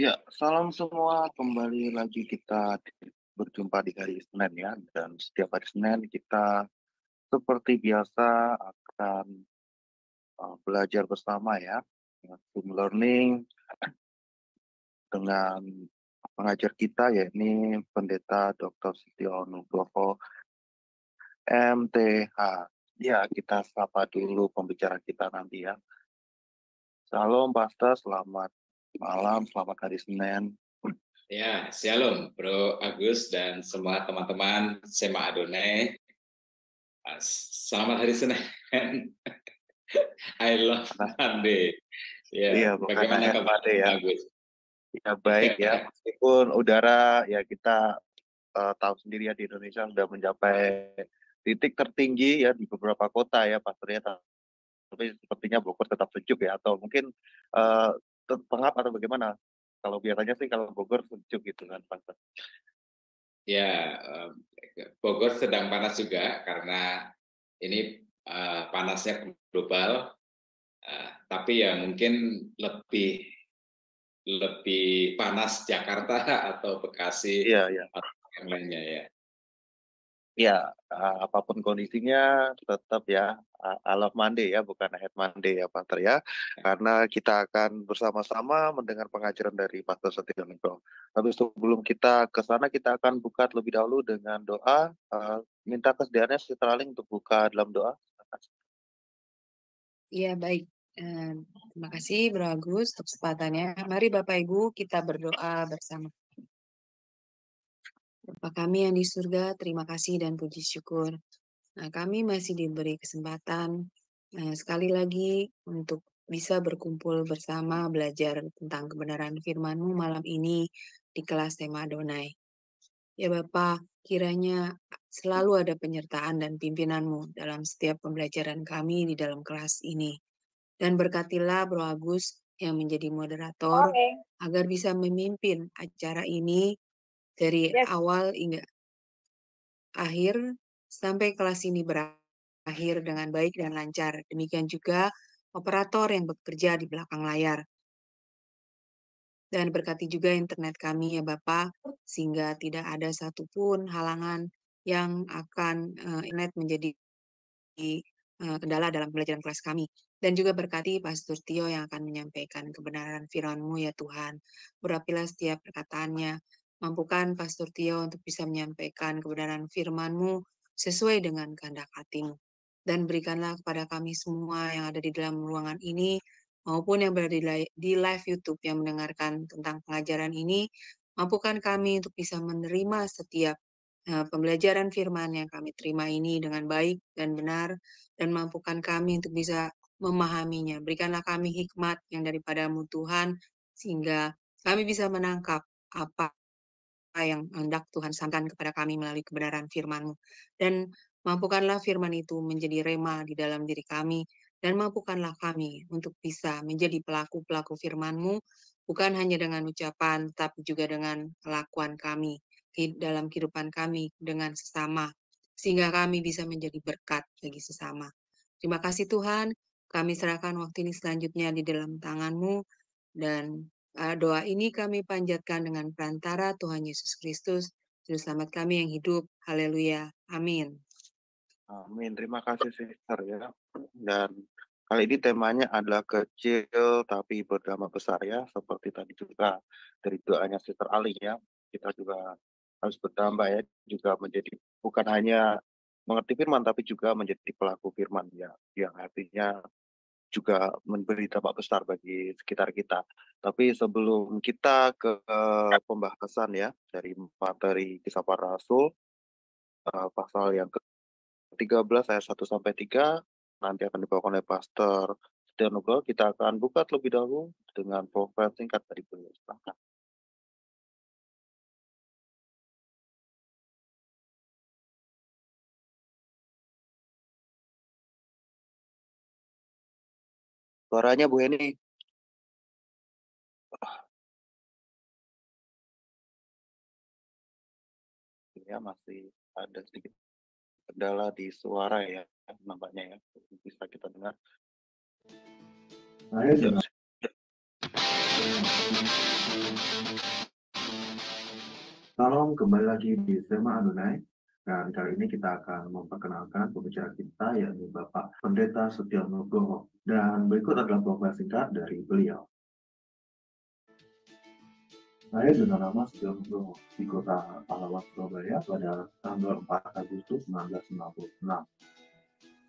Ya, salam semua. Kembali lagi kita berjumpa di hari Senin ya. Dan setiap hari Senin kita seperti biasa akan belajar bersama ya. Dengan Zoom learning dengan pengajar kita yakni Pendeta Dr. Setio Nugroho MTH. Ya, kita sapa dulu pembicara kita nanti ya. Salam Pastor, selamat malam, selamat hari Senin. Ya, shalom Bro Agus dan semua teman-teman Sema Adonai. Selamat hari Senin. I love Monday. Iya, Ya, bukan bagaimana akhir kabar Made ya. Agus? Ya baik ya, meskipun udara ya kita tahu sendiri ya di Indonesia sudah mencapai titik tertinggi ya di beberapa kota ya Pastor ya, tapi sepertinya Bogor tetap sejuk ya atau mungkin eee, pengap atau bagaimana? Kalau biasanya sih kalau Bogor sejuk gitu kan Pastor. Ya, Bogor sedang panas juga karena ini panasnya global, tapi ya mungkin lebih lebih panas Jakarta atau Bekasi Iya iya. atau yang lainnya ya. Iya, apapun kondisinya tetap ya, I love Monday ya, bukan ahead Monday ya, Pastor ya. Karena kita akan bersama-sama mendengar pengajaran dari Pastor Setia Nugroho. Tapi sebelum kita ke sana, kita akan buka terlebih dahulu dengan doa, minta kesediaannya Sister Aling untuk buka dalam doa. Iya, baik. Terima kasih, Bro Agus, untuk kesempatannya. Mari Bapak Ibu kita berdoa bersama. Bapa kami yang di surga, terima kasih dan puji syukur. Nah, kami masih diberi kesempatan sekali lagi untuk bisa berkumpul bersama belajar tentang kebenaran firman-Mu malam ini di kelas tema Adonai. Ya Bapak, kiranya selalu ada penyertaan dan pimpinan-Mu dalam setiap pembelajaran kami di dalam kelas ini. Dan berkatilah Bro Agus yang menjadi moderator agar bisa memimpin acara ini dari awal hingga akhir sampai kelas ini berakhir dengan baik dan lancar. Demikian juga operator yang bekerja di belakang layar. Dan berkati juga internet kami ya Bapak, sehingga tidak ada satupun halangan yang akan internet menjadi kendala dalam pembelajaran kelas kami. Dan juga berkati Pastor Tio yang akan menyampaikan kebenaran firman-Mu ya Tuhan. Urapilah setiap perkataannya. Mampukan Pastor Tio untuk bisa menyampaikan kebenaran firman-Mu sesuai dengan kehendak hati-Mu. Dan berikanlah kepada kami semua yang ada di dalam ruangan ini, maupun yang berada di live YouTube yang mendengarkan tentang pengajaran ini, mampukan kami untuk bisa menerima setiap pembelajaran firman yang kami terima ini dengan baik dan benar, dan mampukan kami untuk bisa memahaminya. Berikanlah kami hikmat yang daripada-Mu Tuhan, sehingga kami bisa menangkap apa yang hendak Tuhan sampaikan kepada kami melalui kebenaran firman-Mu. Dan mampukanlah firman itu menjadi rema di dalam diri kami, dan mampukanlah kami untuk bisa menjadi pelaku-pelaku firman-Mu, bukan hanya dengan ucapan, tapi juga dengan kelakuan kami dalam kehidupan kami dengan sesama, sehingga kami bisa menjadi berkat bagi sesama. Terima kasih Tuhan, kami serahkan waktu ini selanjutnya di dalam tangan-Mu, dan doa ini kami panjatkan dengan perantara Tuhan Yesus Kristus, Juru Selamat kami yang hidup. Haleluya. Amin. Amin, terima kasih Sister ya. Dan kali ini temanya adalah kecil tapi berdampak besar ya, seperti tadi juga dari doanya Sister Aling ya. Kita juga harus bertambah ya, juga menjadi bukan hanya mengerti firman tapi juga menjadi pelaku firman ya, yang artinya juga memberi dampak besar bagi sekitar kita. Tapi sebelum kita ke pembahasan ya dari materi Kisah Para Rasul, pasal yang ke-13 ayat 1-3 nanti akan dibawakan oleh Pastor Setia Nugroho. Kita akan buka terlebih dahulu dengan profil singkat dari beliau. Silakan. Suaranya Bu Heni. Ya masih ada sedikit kendala di suara ya, nampaknya ya. Bisa kita dengar. Saya dengar. Salam, kembali lagi di Sema Adonai. Dan kali ini kita akan memperkenalkan pembicara kita, yakni Bapak Pendeta Setio Nugroho. Dan berikut adalah profil singkat dari beliau. Saya dengan nama Setio Nugroho di kota Pahlawan, Surabaya pada tanggal 4 Agustus 1996.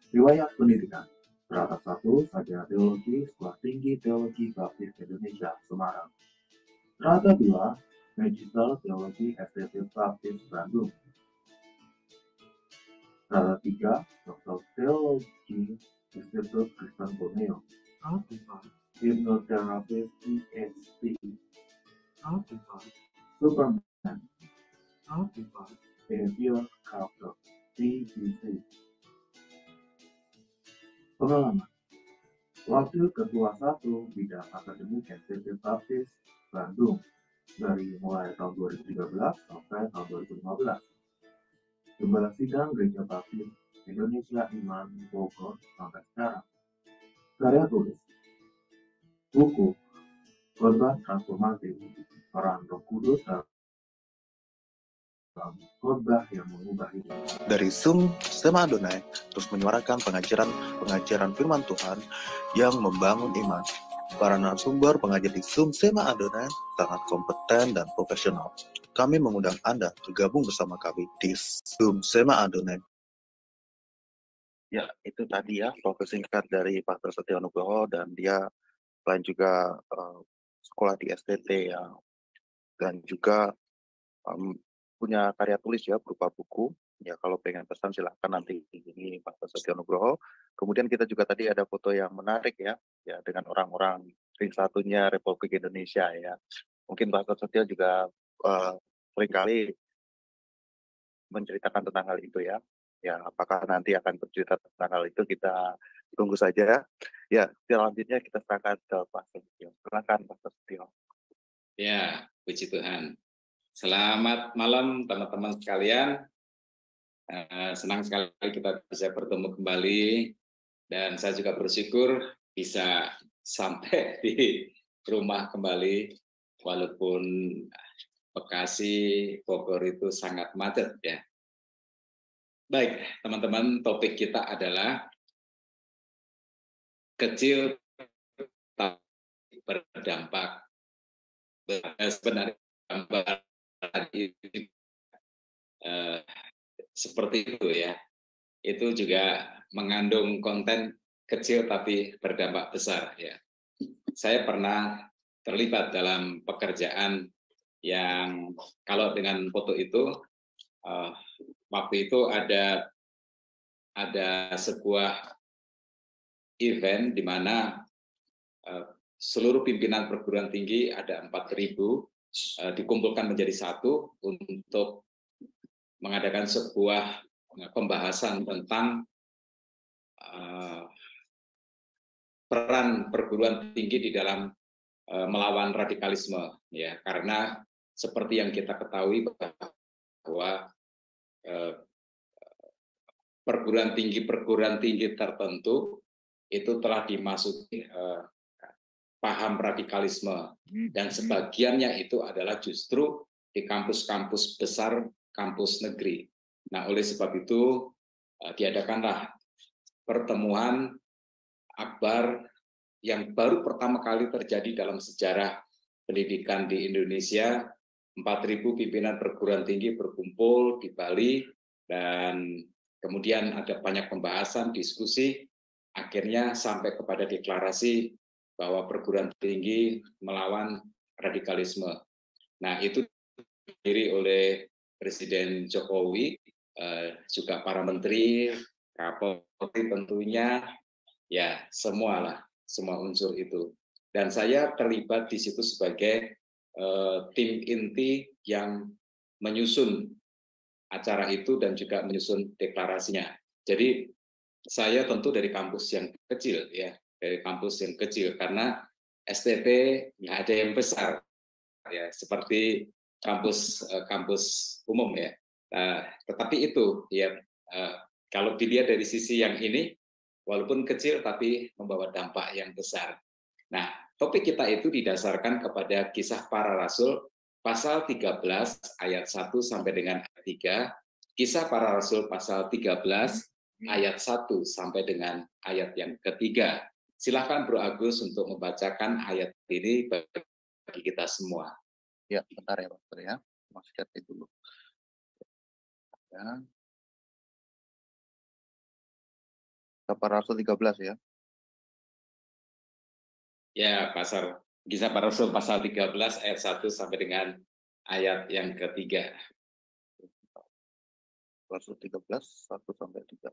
Riwayat pendidikan. Strata 1, Sarjana Teologi, Sekolah Tinggi Teologi Baptis Indonesia, Semarang. Strata 2, Magister Teologi STT Baptis Bandung. Strata 3, Doktor Teologi Institut Kristen Borneo. Hipnoterapis PhD. Superman. Behavior Culture BBC. Pengalaman. Wakil Ketua 1 Bidang Akademik STT Baptis Bandung dari mulai tahun 2013 sampai tahun 2015. Gembala Sidang Gereja Baptis Indonesia Iman Bogor sampai sekarang. Karya tulis. Buku Khotbah Transformatif, Peran Roh Kudus dalam khotbah yang mengubah hidup. Dari Zoom Sema Adonai terus menyuarakan pengajaran firman Tuhan yang membangun iman. Para narasumber pengajar di Zoom Sema Adonai sangat kompeten dan profesional. Kami mengundang Anda bergabung bersama kami di Zoom Sema Adonai. Ya, itu tadi ya profil singkat dari Pastor Setio Nugroho, dan dia selain juga sekolah di STT ya, dan juga punya karya tulis ya berupa buku. Ya, kalau pengen pesan silahkan nanti ini Pak Setio Nugroho. Kemudian kita juga tadi ada foto yang menarik ya dengan orang-orang ring satunya Republik Indonesia ya. Mungkin Pak Setio juga seringkali menceritakan tentang hal itu ya. Ya, apakah nanti akan bercerita tentang hal itu, kita tunggu saja. Ya, selanjutnya kita serahkan ke Pak Setio. Silakan Pak Setio. Ya, puji Tuhan. Selamat malam teman-teman sekalian. Senang sekali kita bisa bertemu kembali, dan saya juga bersyukur bisa sampai di rumah kembali walaupun Bekasi, Bogor itu sangat macet ya. Baik, teman-teman, topik kita adalah kecil tapi berdampak. Sebenarnya seperti itu ya, itu juga mengandung konten kecil tapi berdampak besar ya. Saya pernah terlibat dalam pekerjaan yang kalau dengan foto itu waktu itu ada sebuah event di mana seluruh pimpinan perguruan tinggi ada 4.000 dikumpulkan menjadi satu untuk mengadakan sebuah pembahasan tentang peran perguruan tinggi di dalam melawan radikalisme ya, karena seperti yang kita ketahui bahwa perguruan tinggi tertentu itu telah dimasuki paham radikalisme, dan sebagiannya itu adalah justru di kampus-kampus besar, kampus negeri. Nah, oleh sebab itu diadakanlah pertemuan akbar yang baru pertama kali terjadi dalam sejarah pendidikan di Indonesia. 4.000 pimpinan perguruan tinggi berkumpul di Bali, dan kemudian ada banyak pembahasan, diskusi, akhirnya sampai kepada deklarasi bahwa perguruan tinggi melawan radikalisme. Nah, itu didiri oleh Presiden Jokowi, juga para menteri, Kapolri tentunya, ya semua unsur itu. Dan saya terlibat di situ sebagai tim inti yang menyusun acara itu dan juga menyusun deklarasinya. Jadi saya tentu dari kampus yang kecil ya, karena STT nggak ada yang besar ya, seperti kampus umum ya. Tetapi itu ya, kalau dilihat dari sisi yang ini, walaupun kecil tapi membawa dampak yang besar. Nah, topik kita itu didasarkan kepada kisah para rasul pasal 13 ayat 1 sampai dengan ayat 3, Kisah Para Rasul pasal 13 ayat 1 sampai dengan ayat yang ketiga. Silakan Bro Agus untuk membacakan ayat ini bagi kita semua. Ya, bentar ya, Pastor ya. Mas catat dulu. Ya. Para Rasul 13 ya. Ya, Kisah Para Rasul pasal 13 ayat 1 sampai dengan ayat yang ketiga. Rasul 13, 1 sampai 3.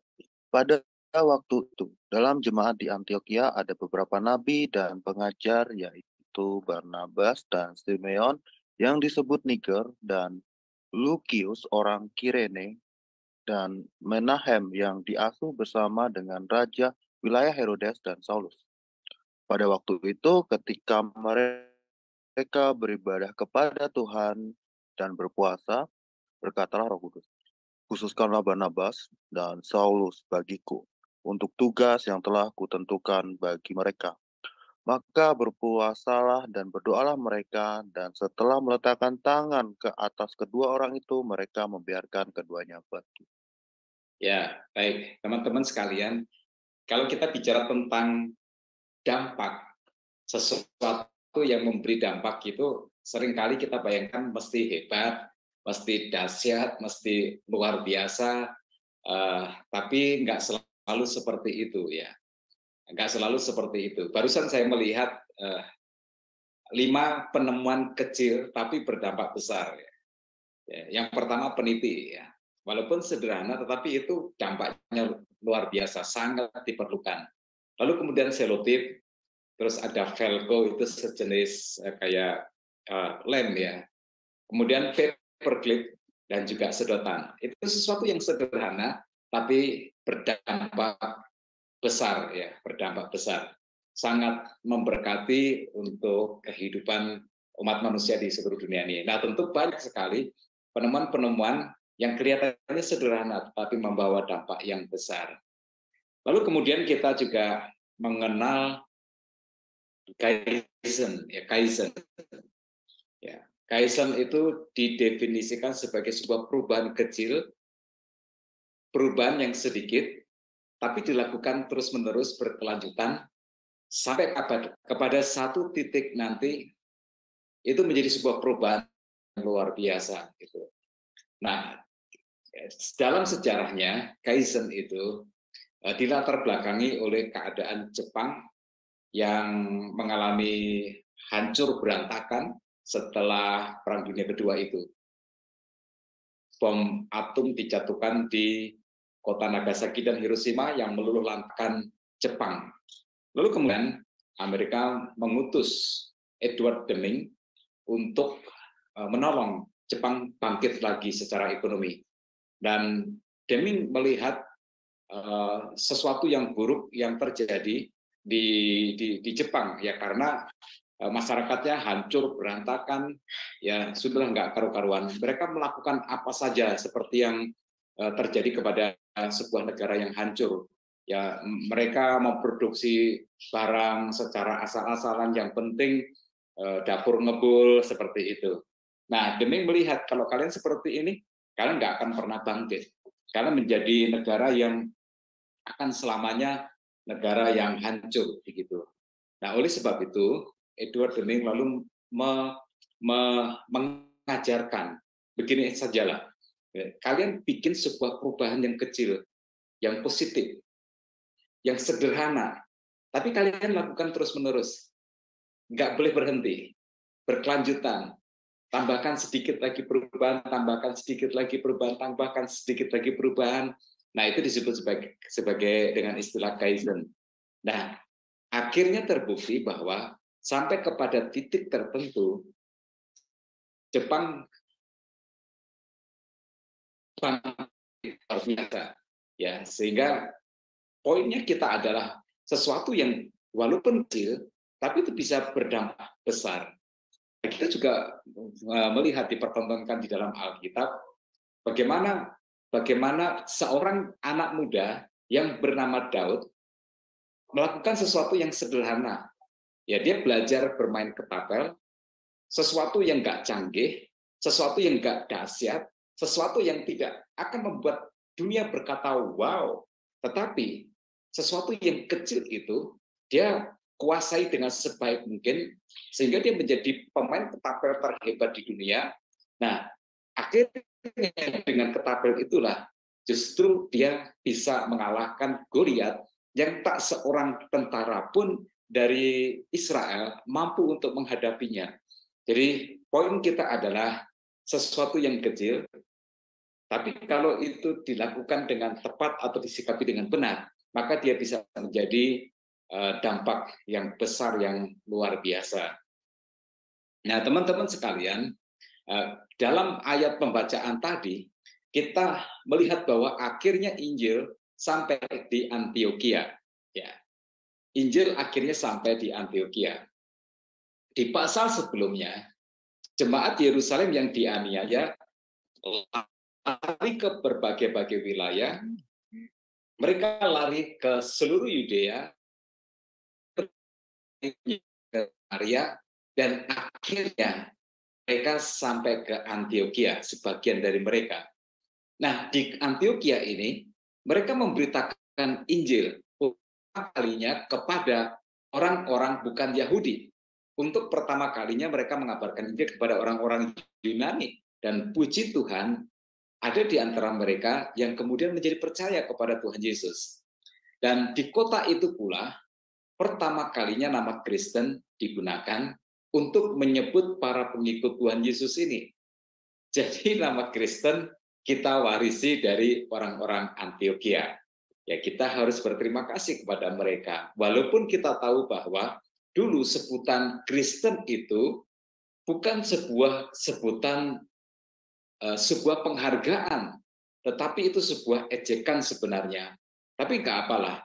Pada waktu itu, dalam jemaat di Antioquia ada beberapa nabi dan pengajar, yaitu Barnabas dan Simeon yang disebut Niger, dan Lukius orang Kirene, dan Menahem yang diasuh bersama dengan raja wilayah Herodes dan Saulus. Pada waktu itu, ketika mereka beribadah kepada Tuhan dan berpuasa, berkatalah Roh Kudus, khususkanlah Barnabas dan Saulus bagiku untuk tugas yang telah kutentukan bagi mereka. Maka berpuasalah dan berdoalah mereka, dan setelah meletakkan tangan ke atas kedua orang itu, mereka membiarkan keduanya pergi. Ya, baik. Teman-teman sekalian, kalau kita bicara tentang dampak, sesuatu yang memberi dampak itu seringkali kita bayangkan mesti hebat, mesti dahsyat, mesti luar biasa, tapi nggak selalu seperti itu ya. Nggak selalu seperti itu. Barusan saya melihat 5 penemuan kecil tapi berdampak besar. Ya. Yang pertama peniti ya. Walaupun sederhana tetapi itu dampaknya luar biasa, sangat diperlukan. Lalu kemudian selotip, terus ada velcro itu sejenis kayak lem ya. Kemudian paperclip dan juga sedotan. Itu sesuatu yang sederhana tapi berdampak besar ya, berdampak besar. Sangat memberkati untuk kehidupan umat manusia di seluruh dunia ini. Nah, tentu banyak sekali penemuan-penemuan yang kelihatannya sederhana tapi membawa dampak yang besar. Lalu kemudian kita juga mengenal Kaizen, ya Kaizen. Ya, Kaizen itu didefinisikan sebagai sebuah perubahan kecil, perubahan yang sedikit, tapi dilakukan terus-menerus berkelanjutan sampai kepada satu titik nanti itu menjadi sebuah perubahan yang luar biasa. Gitu. Nah, dalam sejarahnya Kaizen itu dilatar belakangi oleh keadaan Jepang yang mengalami hancur berantakan setelah Perang Dunia Kedua itu. Bom atom dijatuhkan di kota Nagasaki dan Hiroshima yang meluluh lantakkan Jepang. Lalu kemudian Amerika mengutus Edward Deming untuk menolong Jepang bangkit lagi secara ekonomi. Dan Deming melihat sesuatu yang buruk yang terjadi di Jepang ya, karena masyarakatnya hancur berantakan ya, sudah nggak karu-karuan. Mereka melakukan apa saja seperti yang terjadi kepada sebuah negara yang hancur ya. Mereka memproduksi barang secara asal-asalan, yang penting dapur ngebul seperti itu. Nah, Deming melihat kalau kalian seperti ini, kalian nggak akan pernah bangkit. Kalian menjadi negara yang akan selamanya negara yang hancur begitu. Nah, oleh sebab itu Edward Deming lalu mengajarkan begini sajalah, kalian bikin sebuah perubahan yang kecil, yang positif, yang sederhana, tapi kalian lakukan terus-menerus, nggak boleh berhenti, berkelanjutan, tambahkan sedikit lagi perubahan, tambahkan sedikit lagi perubahan, tambahkan sedikit lagi perubahan. Nah, itu disebut sebagai dengan istilah Kaizen. Nah, akhirnya terbukti bahwa sampai kepada titik tertentu Jepang terbiasa ya, sehingga poinnya kita adalah sesuatu yang walaupun kecil tapi itu bisa berdampak besar. Kita juga melihat dipertontonkan di dalam Alkitab bagaimana seorang anak muda yang bernama Daud melakukan sesuatu yang sederhana. Ya, dia belajar bermain ketapel sesuatu yang nggak canggih, sesuatu yang nggak dahsyat, sesuatu yang tidak akan membuat dunia berkata wow, tetapi sesuatu yang kecil itu dia kuasai dengan sebaik mungkin sehingga dia menjadi pemain ketapel terhebat di dunia. Nah, akhirnya dengan ketapel itulah justru dia bisa mengalahkan Goliat yang tak seorang tentara pun dari Israel mampu untuk menghadapinya. Jadi poin kita adalah sesuatu yang kecil, tapi kalau itu dilakukan dengan tepat atau disikapi dengan benar, maka dia bisa menjadi dampak yang besar, yang luar biasa. Nah, teman-teman sekalian, dalam ayat pembacaan tadi, kita melihat bahwa akhirnya Injil sampai di Antiokhia. Ya, Injil akhirnya sampai di Antiokhia. Di pasal sebelumnya, jemaat Yerusalem yang dianiaya lari ke berbagai-bagai wilayah. Mereka lari ke seluruh Yudea, ke Samaria, dan akhirnya mereka sampai ke Antiokhia, sebagian dari mereka. Nah, di Antiokhia ini, mereka memberitakan Injil pertama kalinya kepada orang-orang bukan Yahudi. Untuk pertama kalinya mereka mengabarkan Injil kepada orang-orang Yunani. Dan puji Tuhan, ada di antara mereka yang kemudian menjadi percaya kepada Tuhan Yesus. Dan di kota itu pula, pertama kalinya nama Kristen digunakan untuk menyebut para pengikut Tuhan Yesus ini. Jadi nama Kristen kita warisi dari orang-orang Antiokhia. Ya, kita harus berterima kasih kepada mereka. Walaupun kita tahu bahwa dulu sebutan Kristen itu bukan sebuah sebutan, sebuah penghargaan, tetapi itu sebuah ejekan sebenarnya. Tapi nggak apalah.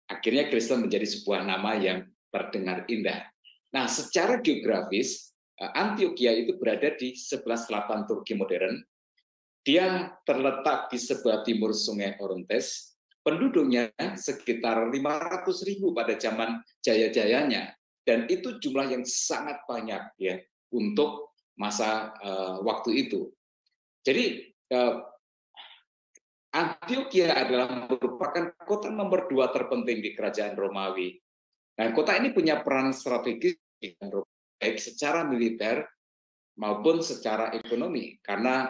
Akhirnya Kristen menjadi sebuah nama yang terdengar indah. Nah, secara geografis, Antiokhia itu berada di sebelah selatan Turki modern. Dia terletak di sebelah timur Sungai Orontes. Penduduknya sekitar 500.000 pada zaman jaya-jayanya, dan itu jumlah yang sangat banyak ya untuk masa waktu itu. Jadi Antiokhia adalah merupakan kota nomor 2 terpenting di kerajaan Romawi. Nah, kota ini punya peran strategis baik secara militer maupun secara ekonomi, karena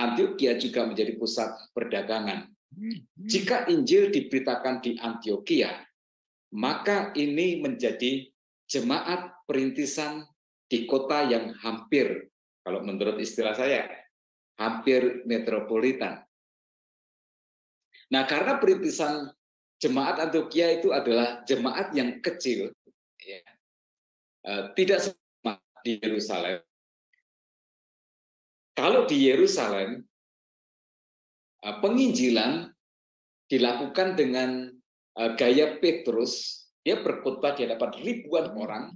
Antiokhia juga menjadi pusat perdagangan. Jika Injil diberitakan di Antiokhia, maka ini menjadi jemaat perintisan di kota yang hampir, kalau menurut istilah saya, hampir metropolitan. Nah, karena perintisan jemaat Antiokhia itu adalah jemaat yang kecil, ya, tidak sama di Yerusalem. Kalau di Yerusalem, penginjilan dilakukan dengan gaya Petrus, dia berkhotbah di hadapan ribuan orang,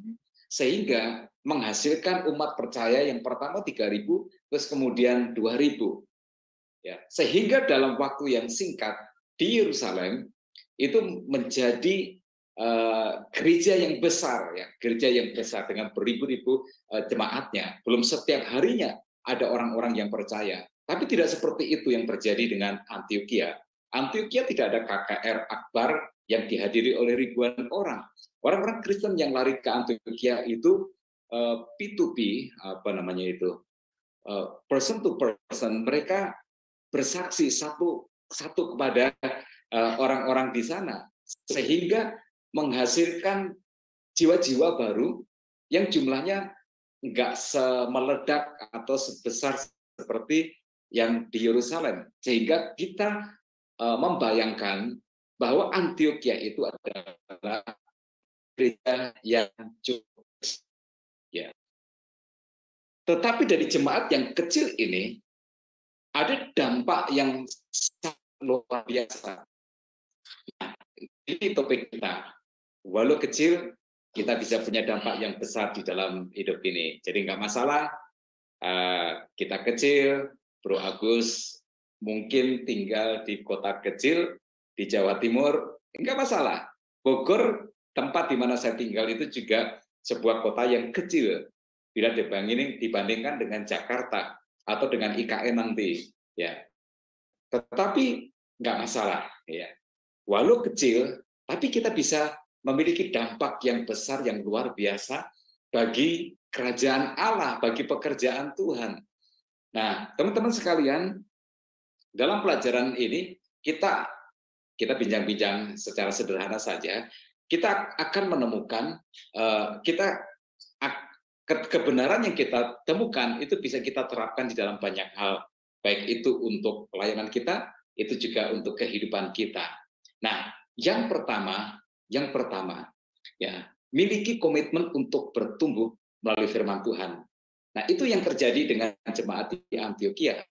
sehingga menghasilkan umat percaya yang pertama 3.000, terus kemudian 2.000. Ya, sehingga dalam waktu yang singkat di Yerusalem itu menjadi gereja yang besar, ya, gereja yang besar dengan beribu-ribu jemaatnya. Belum setiap harinya ada orang-orang yang percaya. Tapi tidak seperti itu yang terjadi dengan Antiokhia. Antiokhia tidak ada KKR akbar yang dihadiri oleh ribuan orang. Orang-orang Kristen yang lari ke Antiokhia itu P2P, apa namanya itu, person to person. Mereka bersaksi satu kepada orang-orang di sana, sehingga menghasilkan jiwa-jiwa baru yang jumlahnya nggak semeledak atau sebesar seperti yang di Yerusalem, sehingga kita membayangkan bahwa Antiokhia itu adalah gereja yang cukup, ya. Tetapi dari jemaat yang kecil ini ada dampak yang sangat luar biasa. Nah, ini topik kita. Walau kecil, kita bisa punya dampak yang besar di dalam hidup ini. Jadi nggak masalah, kita kecil, Bro Agus mungkin tinggal di kota kecil di Jawa Timur, nggak masalah. Bogor, tempat di mana saya tinggal itu juga sebuah kota yang kecil bila dibandingkan dengan Jakarta atau dengan IKN nanti, ya. Tetapi nggak masalah, ya. Walau kecil, tapi kita bisa memiliki dampak yang besar, yang luar biasa bagi kerajaan Allah, bagi pekerjaan Tuhan. Nah, teman-teman sekalian, dalam pelajaran ini kita bincang-bincang secara sederhana saja. Kita akan menemukan kebenaran yang kita temukan itu bisa kita terapkan di dalam banyak hal, baik itu untuk pelayanan kita, itu juga untuk kehidupan kita. Nah, yang pertama, ya, miliki komitmen untuk bertumbuh melalui firman Tuhan. Nah, itu yang terjadi dengan jemaat di Antiokhia.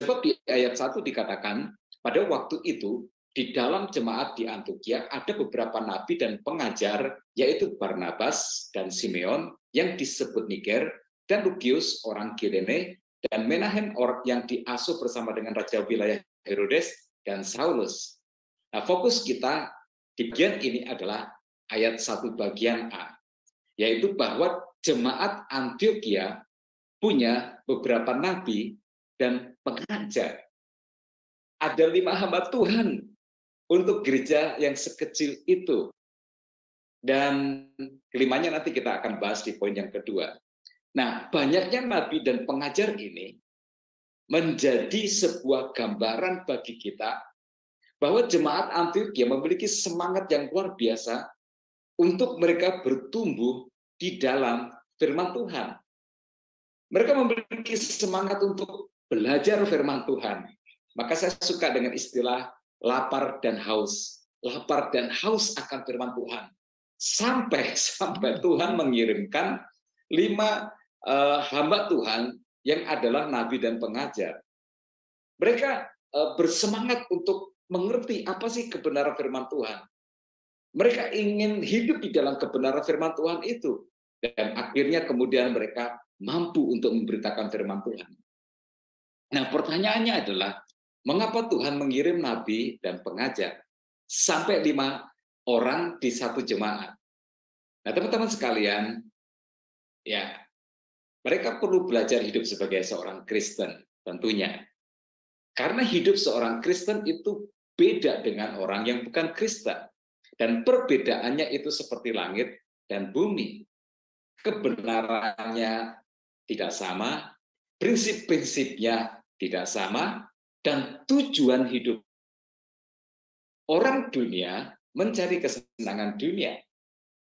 Sebab di ayat 1 dikatakan, pada waktu itu, di dalam jemaat di Antiokhia ada beberapa nabi dan pengajar, yaitu Barnabas dan Simeon yang disebut Niger, dan Lukius orang Kirene, dan Menahem orang yang diasuh bersama dengan raja wilayah Herodes dan Saulus. Nah, fokus kita di bagian ini adalah ayat 1 bagian A, yaitu bahwa jemaat Antiokhia punya beberapa nabi dan pengajar. Ada 5 hamba Tuhan untuk gereja yang sekecil itu. Dan kelimanya nanti kita akan bahas di poin yang kedua. Nah, banyaknya nabi dan pengajar ini menjadi sebuah gambaran bagi kita bahwa jemaat Antiokhia memiliki semangat yang luar biasa untuk mereka bertumbuh di dalam firman Tuhan. Mereka memiliki semangat untuk belajar firman Tuhan. Maka saya suka dengan istilah lapar dan haus. Lapar dan haus akan firman Tuhan. Sampai Tuhan mengirimkan 5 hamba Tuhan yang adalah nabi dan pengajar. Mereka bersemangat untuk mengerti apa sih kebenaran firman Tuhan. Mereka ingin hidup di dalam kebenaran firman Tuhan itu. Dan akhirnya kemudian mereka mampu untuk memberitakan firman Tuhan. Nah, pertanyaannya adalah, mengapa Tuhan mengirim nabi dan pengajar sampai 5 orang di satu jemaat? Nah, teman-teman sekalian, ya, mereka perlu belajar hidup sebagai seorang Kristen, tentunya. Karena hidup seorang Kristen itu beda dengan orang yang bukan Kristen. Dan perbedaannya itu seperti langit dan bumi. Kebenarannya tidak sama, prinsip-prinsipnya tidak sama, dan tujuan hidup orang dunia mencari kesenangan dunia.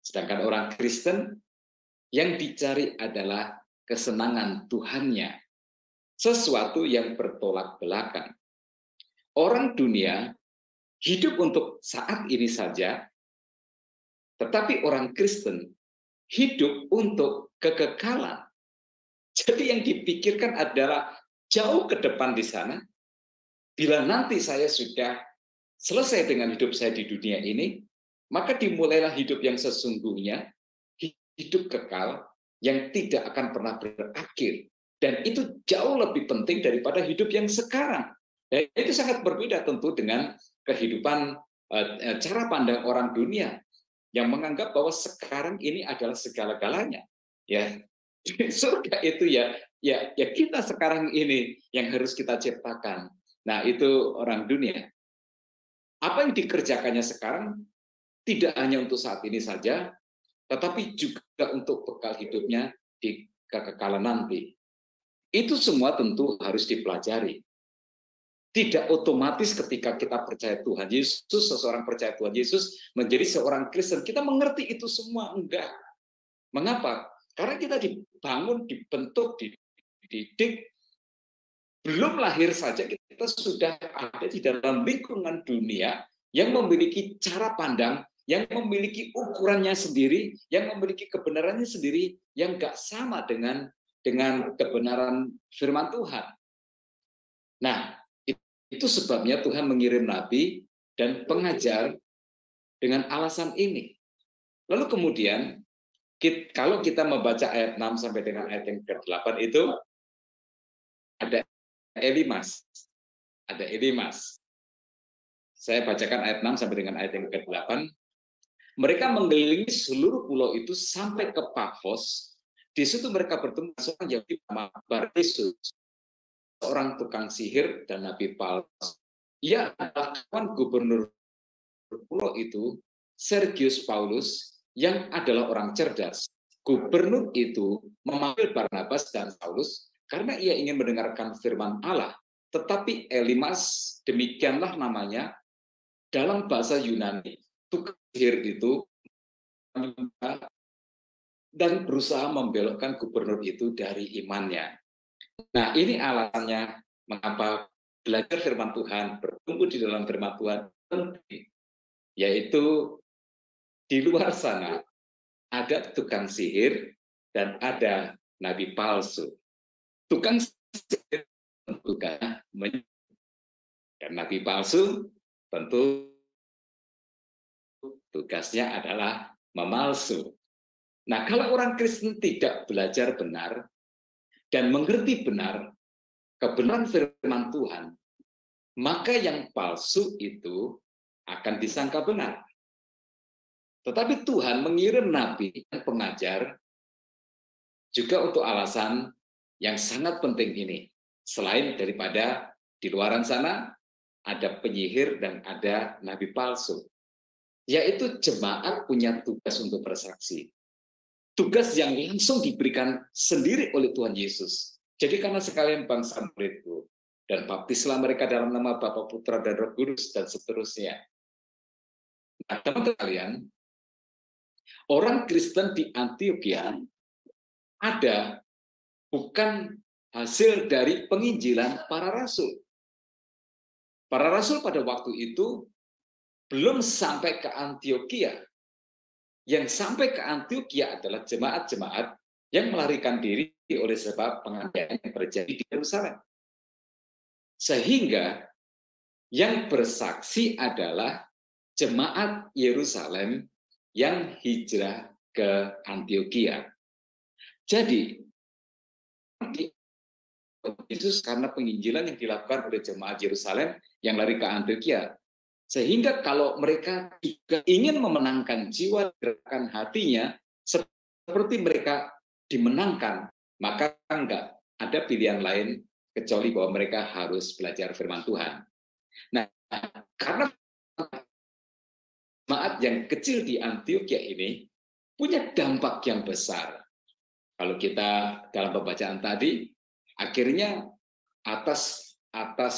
Sedangkan orang Kristen yang dicari adalah kesenangan Tuhannya. Sesuatu yang bertolak belakang. Orang dunia hidup untuk saat ini saja, tetapi orang Kristen hidup untuk kekekalan. Jadi yang dipikirkan adalah jauh ke depan di sana. Bila nanti saya sudah selesai dengan hidup saya di dunia ini, maka dimulailah hidup yang sesungguhnya, hidup kekal yang tidak akan pernah berakhir. Dan itu jauh lebih penting daripada hidup yang sekarang. Dan itu sangat berbeda tentu dengan kehidupan cara pandang orang dunia yang menganggap bahwa sekarang ini adalah segala-galanya. Ya, surga itu ya kita sekarang ini yang harus kita ciptakan. Nah, itu orang dunia. Apa yang dikerjakannya sekarang tidak hanya untuk saat ini saja, tetapi juga untuk bekal hidupnya di kekekalan nanti. Itu semua tentu harus dipelajari. Tidak otomatis ketika kita percaya Tuhan Yesus, seseorang percaya Tuhan Yesus, menjadi seorang Kristen, kita mengerti itu semua. Enggak. Mengapa? Karena kita dibangun, dibentuk, dididik, belum lahir saja kita sudah ada di dalam lingkungan dunia yang memiliki cara pandang, yang memiliki ukurannya sendiri, yang memiliki kebenarannya sendiri, yang enggak sama dengan kebenaran firman Tuhan. Nah, itu sebabnya Tuhan mengirim nabi dan pengajar dengan alasan ini. Lalu kemudian, kalau kita membaca ayat 6 sampai dengan ayat yang ke-8 itu, ada Elimas. Ada Elimas. Saya bacakan ayat 6 sampai dengan ayat yang ke-8. Mereka mengelilingi seluruh pulau itu sampai ke Pafos. Di situ mereka bertemu seorang Yahudi bernama Baryesus, seorang tukang sihir dan nabi palsu. Ia adalah kawan gubernur pulau itu, Sergius Paulus, yang adalah orang cerdas. Gubernur itu memanggil Barnabas dan Saulus karena ia ingin mendengarkan firman Allah. Tetapi Elimas, demikianlah namanya, dalam bahasa Yunani, tukang sihir itu, dan berusaha membelokkan gubernur itu dari imannya. Nah, ini alasannya mengapa belajar firman Tuhan, bertumbuh di dalam firman Tuhan penting, yaitu di luar sana ada tukang sihir dan ada nabi palsu. Tukang sihir tentu dan nabi palsu tentu tugasnya adalah memalsu. Nah, kalau orang Kristen tidak belajar benar dan mengerti benar kebenaran firman Tuhan, maka yang palsu itu akan disangka benar. Tetapi Tuhan mengirim nabi dan pengajar juga untuk alasan yang sangat penting ini. Selain daripada di luaran sana ada penyihir dan ada nabi palsu, yaitu jemaat punya tugas untuk bersaksi. Tugas yang langsung diberikan sendiri oleh Tuhan Yesus. Jadi karena sekalian bangsa muridku, dan baptislah mereka dalam nama Bapa, Putra, dan Roh Kudus, dan seterusnya. Nah, teman-teman kalian, orang Kristen di Antioquia ada bukan hasil dari penginjilan para rasul. Para rasul pada waktu itu belum sampai ke Antioquia. Yang sampai ke Antioquia adalah jemaat-jemaat yang melarikan diri oleh sebab penganiayaan yang terjadi di Yerusalem. Sehingga yang bersaksi adalah jemaat Yerusalem yang hijrah ke Antioquia. Jadi, Yesus karena penginjilan yang dilakukan oleh jemaat Yerusalem yang lari ke Antioquia. Sehingga kalau mereka juga ingin memenangkan jiwa, gerakan hatinya, seperti mereka dimenangkan, maka enggak ada pilihan lain kecuali bahwa mereka harus belajar firman Tuhan. Nah, karena jemaat yang kecil di Antioquia ini punya dampak yang besar. Kalau kita dalam pembacaan tadi, akhirnya atas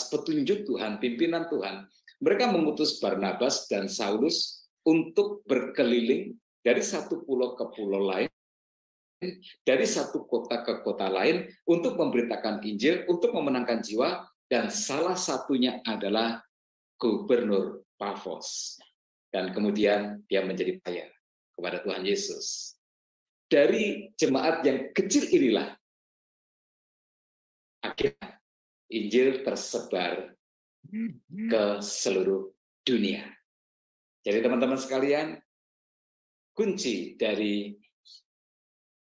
petunjuk Tuhan, pimpinan Tuhan, mereka mengutus Barnabas dan Saulus untuk berkeliling dari satu pulau ke pulau lain, dari satu kota ke kota lain, untuk memberitakan Injil, untuk memenangkan jiwa, dan salah satunya adalah Gubernur Pafos. Dan kemudian dia menjadi percaya kepada Tuhan Yesus. Dari jemaat yang kecil inilah, akhirnya Injil tersebar ke seluruh dunia. Jadi teman-teman sekalian, kunci dari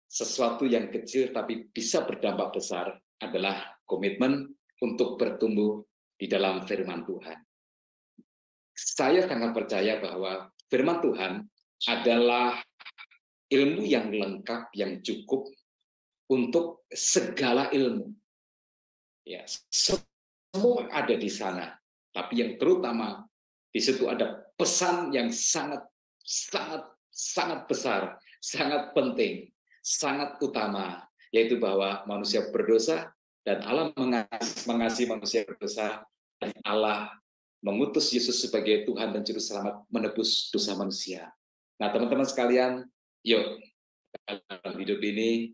sesuatu yang kecil tapi bisa berdampak besar adalah komitmen untuk bertumbuh di dalam firman Tuhan. Saya sangat percaya bahwa firman Tuhan adalah ilmu yang lengkap, yang cukup untuk segala ilmu. Ya, semua ada di sana, tapi yang terutama di situ ada pesan yang sangat besar, sangat penting, sangat utama, yaitu bahwa manusia berdosa dan Allah mengasihi manusia berdosa, dan Allah mengutus Yesus sebagai Tuhan dan Juru Selamat menebus dosa manusia. Nah, teman-teman sekalian, yuk dalam hidup ini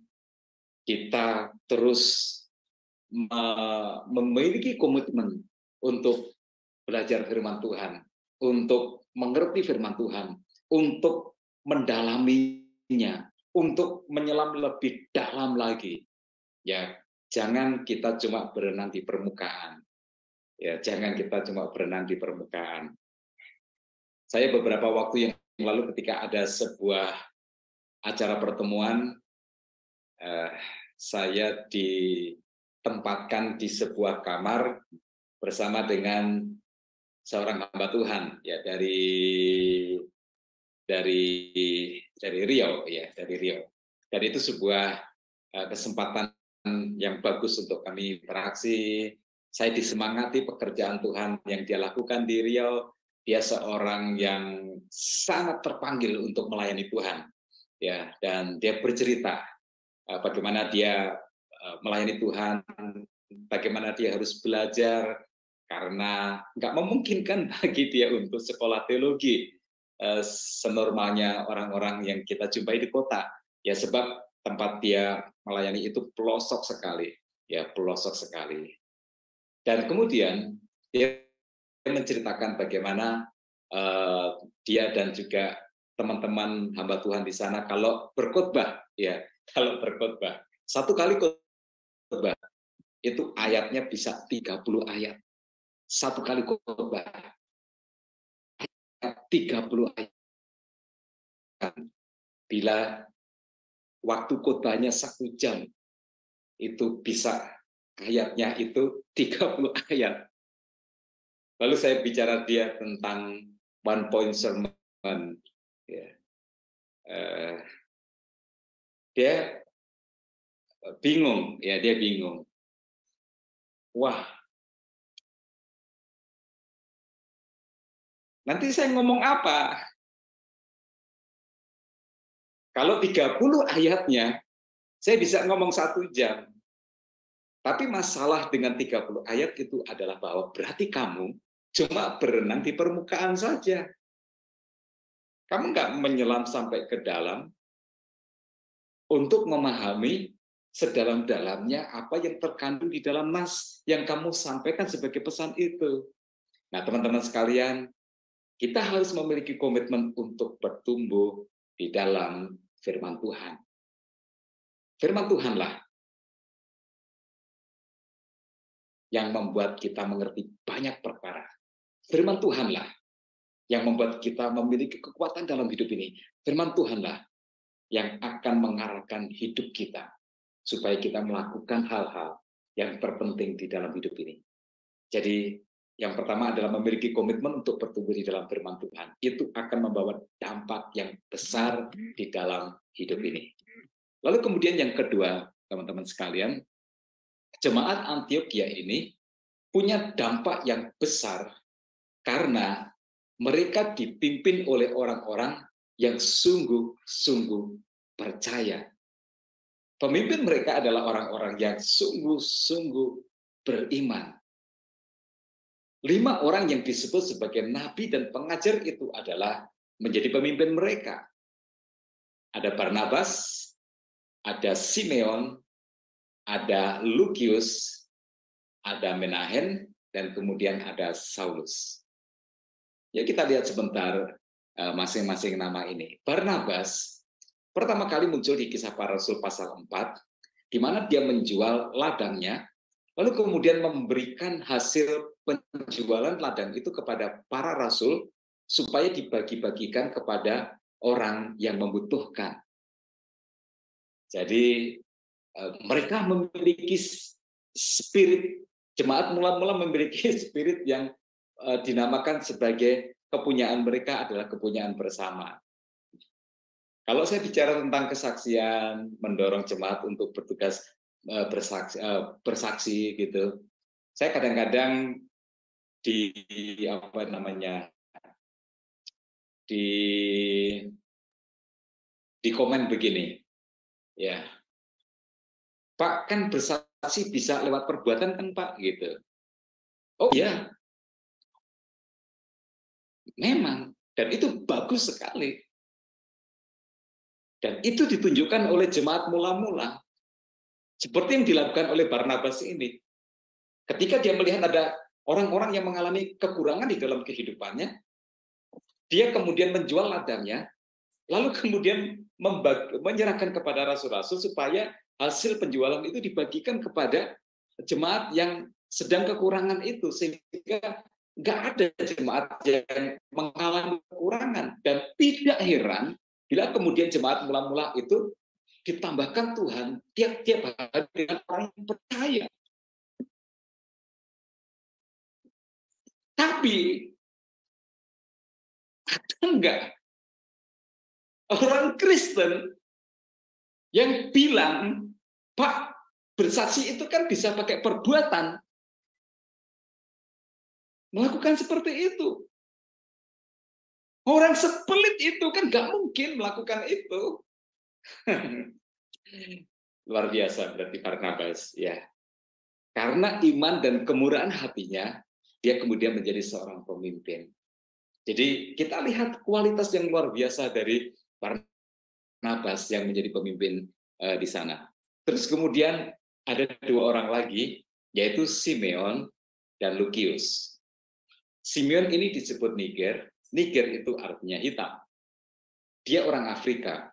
kita terus memiliki komitmen untuk belajar firman Tuhan, untuk mengerti firman Tuhan, untuk mendalaminya, untuk menyelam lebih dalam lagi. Ya, jangan kita cuma berenang di permukaan. Ya, jangan kita cuma berenang di permukaan. Saya beberapa waktu yang lalu ketika ada sebuah acara pertemuan, saya ditempatkan di sebuah kamar bersama dengan seorang hamba Tuhan ya dari dari Riau ya, dari Riau. Dan itu sebuah kesempatan yang bagus untuk kami beraksi. Saya disemangati pekerjaan Tuhan yang dia lakukan di Riau. Dia seorang yang sangat terpanggil untuk melayani Tuhan, ya. Dan dia bercerita bagaimana dia melayani Tuhan, bagaimana dia harus belajar karena nggak memungkinkan bagi dia untuk sekolah teologi senormalnya orang-orang yang kita jumpai di kota. Ya sebab tempat dia melayani itu pelosok sekali, ya pelosok sekali. Dan kemudian dia menceritakan bagaimana dia dan juga teman-teman hamba Tuhan di sana kalau berkhotbah, ya kalau berkhotbah satu kali khotbah itu ayatnya bisa 30 ayat. Satu kali khotbah 30 ayat. Bila waktu khotbahnya 1 jam itu bisa ayatnya itu 30 ayat. Lalu saya bicara dia tentang one point sermon. Ya. Dia bingung, ya dia bingung. Wah, nanti saya ngomong apa? Kalau 30 ayatnya, saya bisa ngomong 1 jam. Tapi masalah dengan 30 ayat itu adalah bahwa berarti kamu cuma berenang di permukaan saja. Kamu nggak menyelam sampai ke dalam untuk memahami sedalam-dalamnya apa yang terkandung di dalam nas yang kamu sampaikan sebagai pesan itu. Nah, teman-teman sekalian, kita harus memiliki komitmen untuk bertumbuh di dalam firman Tuhan. Firman Tuhanlah yang membuat kita mengerti banyak perkara. Firman Tuhanlah yang membuat kita memiliki kekuatan dalam hidup ini. Firman Tuhanlah yang akan mengarahkan hidup kita supaya kita melakukan hal-hal yang terpenting di dalam hidup ini. Jadi yang pertama adalah memiliki komitmen untuk bertumbuh di dalam firman Tuhan. Itu akan membawa dampak yang besar di dalam hidup ini. Lalu kemudian yang kedua, teman-teman sekalian, jemaat Antiokhia ini punya dampak yang besar karena mereka dipimpin oleh orang-orang yang sungguh-sungguh percaya. Pemimpin mereka adalah orang-orang yang sungguh-sungguh beriman. 5 orang yang disebut sebagai nabi dan pengajar itu adalah menjadi pemimpin mereka. Ada Barnabas, ada Simeon, ada Lukius, ada Menahem, dan kemudian ada Saulus. Ya, kita lihat sebentar masing-masing nama ini. Barnabas pertama kali muncul di Kisah Para Rasul pasal 4, di mana dia menjual ladangnya, lalu kemudian memberikan hasil penjualan ladang itu kepada para rasul supaya dibagi-bagikan kepada orang yang membutuhkan. Jadi mereka memiliki spirit, jemaat mula-mula memiliki spirit yang dinamakan sebagai kepunyaan mereka adalah kepunyaan bersama. Kalau saya bicara tentang kesaksian, mendorong jemaat untuk bertugas bersaksi gitu, saya kadang-kadang di komen begini, ya Pak, kan bersaksi bisa lewat perbuatan kan Pak, gitu. Oh iya, memang, dan itu bagus sekali. Dan itu ditunjukkan oleh jemaat mula-mula. Seperti yang dilakukan oleh Barnabas ini. Ketika dia melihat ada orang-orang yang mengalami kekurangan di dalam kehidupannya, dia kemudian menjual ladangnya, lalu kemudian menyerahkan kepada rasul-rasul supaya hasil penjualan itu dibagikan kepada jemaat yang sedang kekurangan itu, sehingga nggak ada jemaat yang mengalami kekurangan. Dan tidak heran bila kemudian jemaat mula-mula itu ditambahkan Tuhan tiap-tiap hari dengan orang yang percaya. Tapi ada enggak orang Kristen yang bilang, Pak, bersaksi itu kan bisa pakai perbuatan. Melakukan seperti itu. Orang sepelit itu kan nggak mungkin melakukan itu. Luar biasa berarti Barnabas, ya. Karena iman dan kemurahan hatinya, dia kemudian menjadi seorang pemimpin. Jadi kita lihat kualitas yang luar biasa dari Barnabas yang menjadi pemimpin di sana. Terus kemudian ada dua orang lagi, yaitu Simeon dan Lukius. Simeon ini disebut Niger. Niger itu artinya hitam. Dia orang Afrika.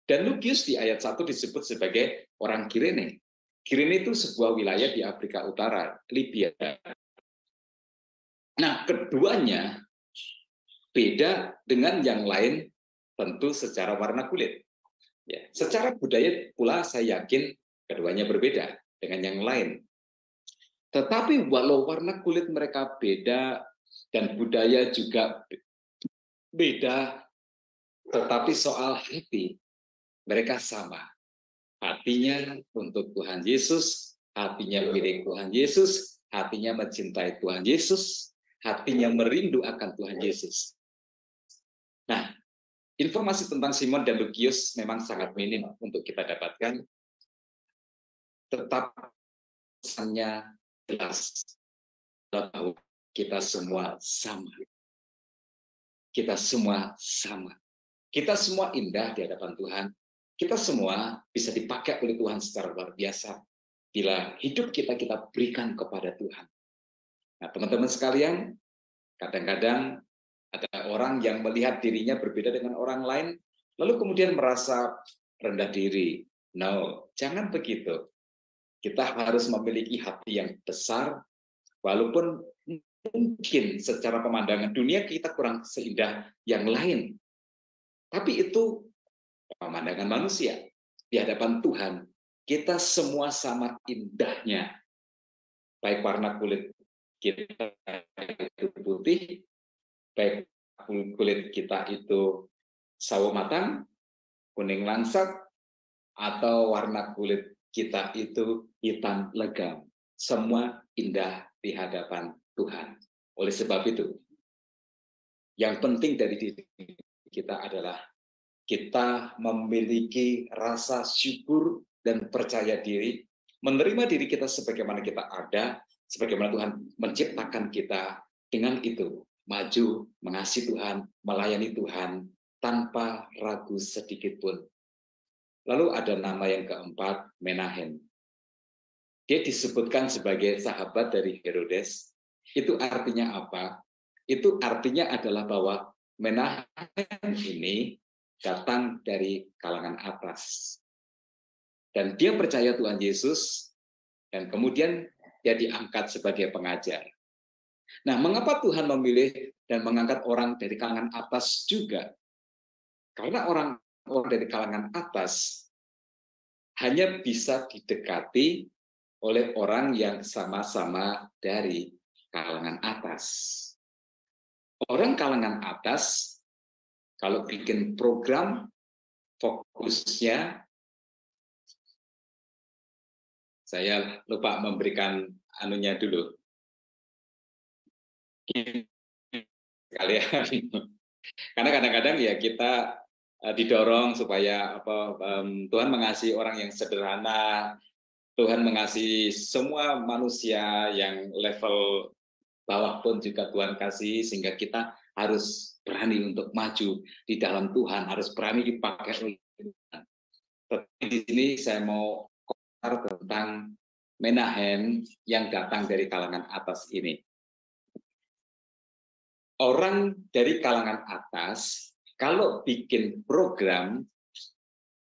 Dan Lukius di ayat 1 disebut sebagai orang Kirene. Kirene itu sebuah wilayah di Afrika Utara, Libya. Nah, keduanya beda dengan yang lain tentu secara warna kulit. Ya, secara budaya pula saya yakin keduanya berbeda dengan yang lain. Tetapi walau warna kulit mereka beda dan budaya juga beda, tetapi soal hati mereka sama. Hatinya untuk Tuhan Yesus, hatinya milik Tuhan Yesus, hatinya mencintai Tuhan Yesus, hatinya merindu akan Tuhan Yesus. Nah, informasi tentang Simon dan Lukius memang sangat minim untuk kita dapatkan, tetap pesannya jelas bahwa kita semua sama. Kita semua sama. Kita semua indah di hadapan Tuhan. Kita semua bisa dipakai oleh Tuhan secara luar biasa bila hidup kita berikan kepada Tuhan. Nah, teman-teman sekalian, kadang-kadang ada orang yang melihat dirinya berbeda dengan orang lain, lalu kemudian merasa rendah diri. No, jangan begitu. Kita harus memiliki hati yang besar, walaupun mungkin secara pemandangan dunia kita kurang seindah yang lain. Tapi itu pemandangan manusia. Di hadapan Tuhan, kita semua sama indahnya. Baik warna kulit kita itu putih, baik kulit kita itu sawo matang, kuning langsat, atau warna kulit kita itu hitam legam. Semua indah di hadapan Tuhan. Oleh sebab itu, yang penting dari diri kita adalah kita memiliki rasa syukur dan percaya diri, menerima diri kita sebagaimana kita ada, sebagaimana Tuhan menciptakan kita. Dengan itu, maju, mengasihi Tuhan, melayani Tuhan, tanpa ragu sedikit pun. Lalu ada nama yang keempat, Menahem. Dia disebutkan sebagai sahabat dari Herodes. Itu artinya apa? Itu artinya adalah bahwa Menahem ini datang dari kalangan atas. Dan dia percaya Tuhan Yesus, dan kemudian dia diangkat sebagai pengajar. Nah, mengapa Tuhan memilih dan mengangkat orang dari kalangan atas juga? Karena orang dari kalangan atas hanya bisa didekati oleh orang yang sama-sama dari kalangan atas. Orang kalangan atas, kalau bikin program, fokusnya, saya lupa memberikan anunya dulu. Kalian, karena kadang-kadang ya kita didorong supaya Tuhan mengasihi orang yang sederhana, Tuhan mengasihi semua manusia yang level bawah pun juga Tuhan kasih, sehingga kita harus berani untuk maju di dalam Tuhan, harus berani dipakai oleh Tuhan. Tapi di sini saya mau komentar tentang Menahem yang datang dari kalangan atas ini. Orang dari kalangan atas, kalau bikin program,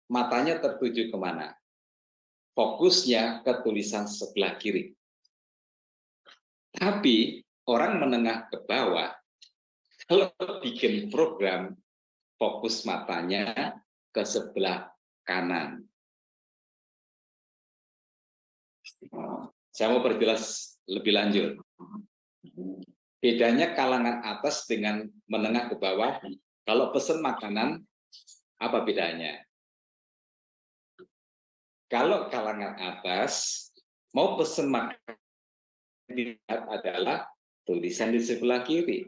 matanya tertuju kemana? Fokusnya ke tulisan sebelah kiri. Tapi orang menengah ke bawah, kalau bikin program, fokus matanya ke sebelah kanan. Saya mau perjelas lebih lanjut. Bedanya kalangan atas dengan menengah ke bawah, kalau pesan makanan Apa bedanya? Kalau kalangan atas mau pesen makan adalah tulisan di sebelah kiri.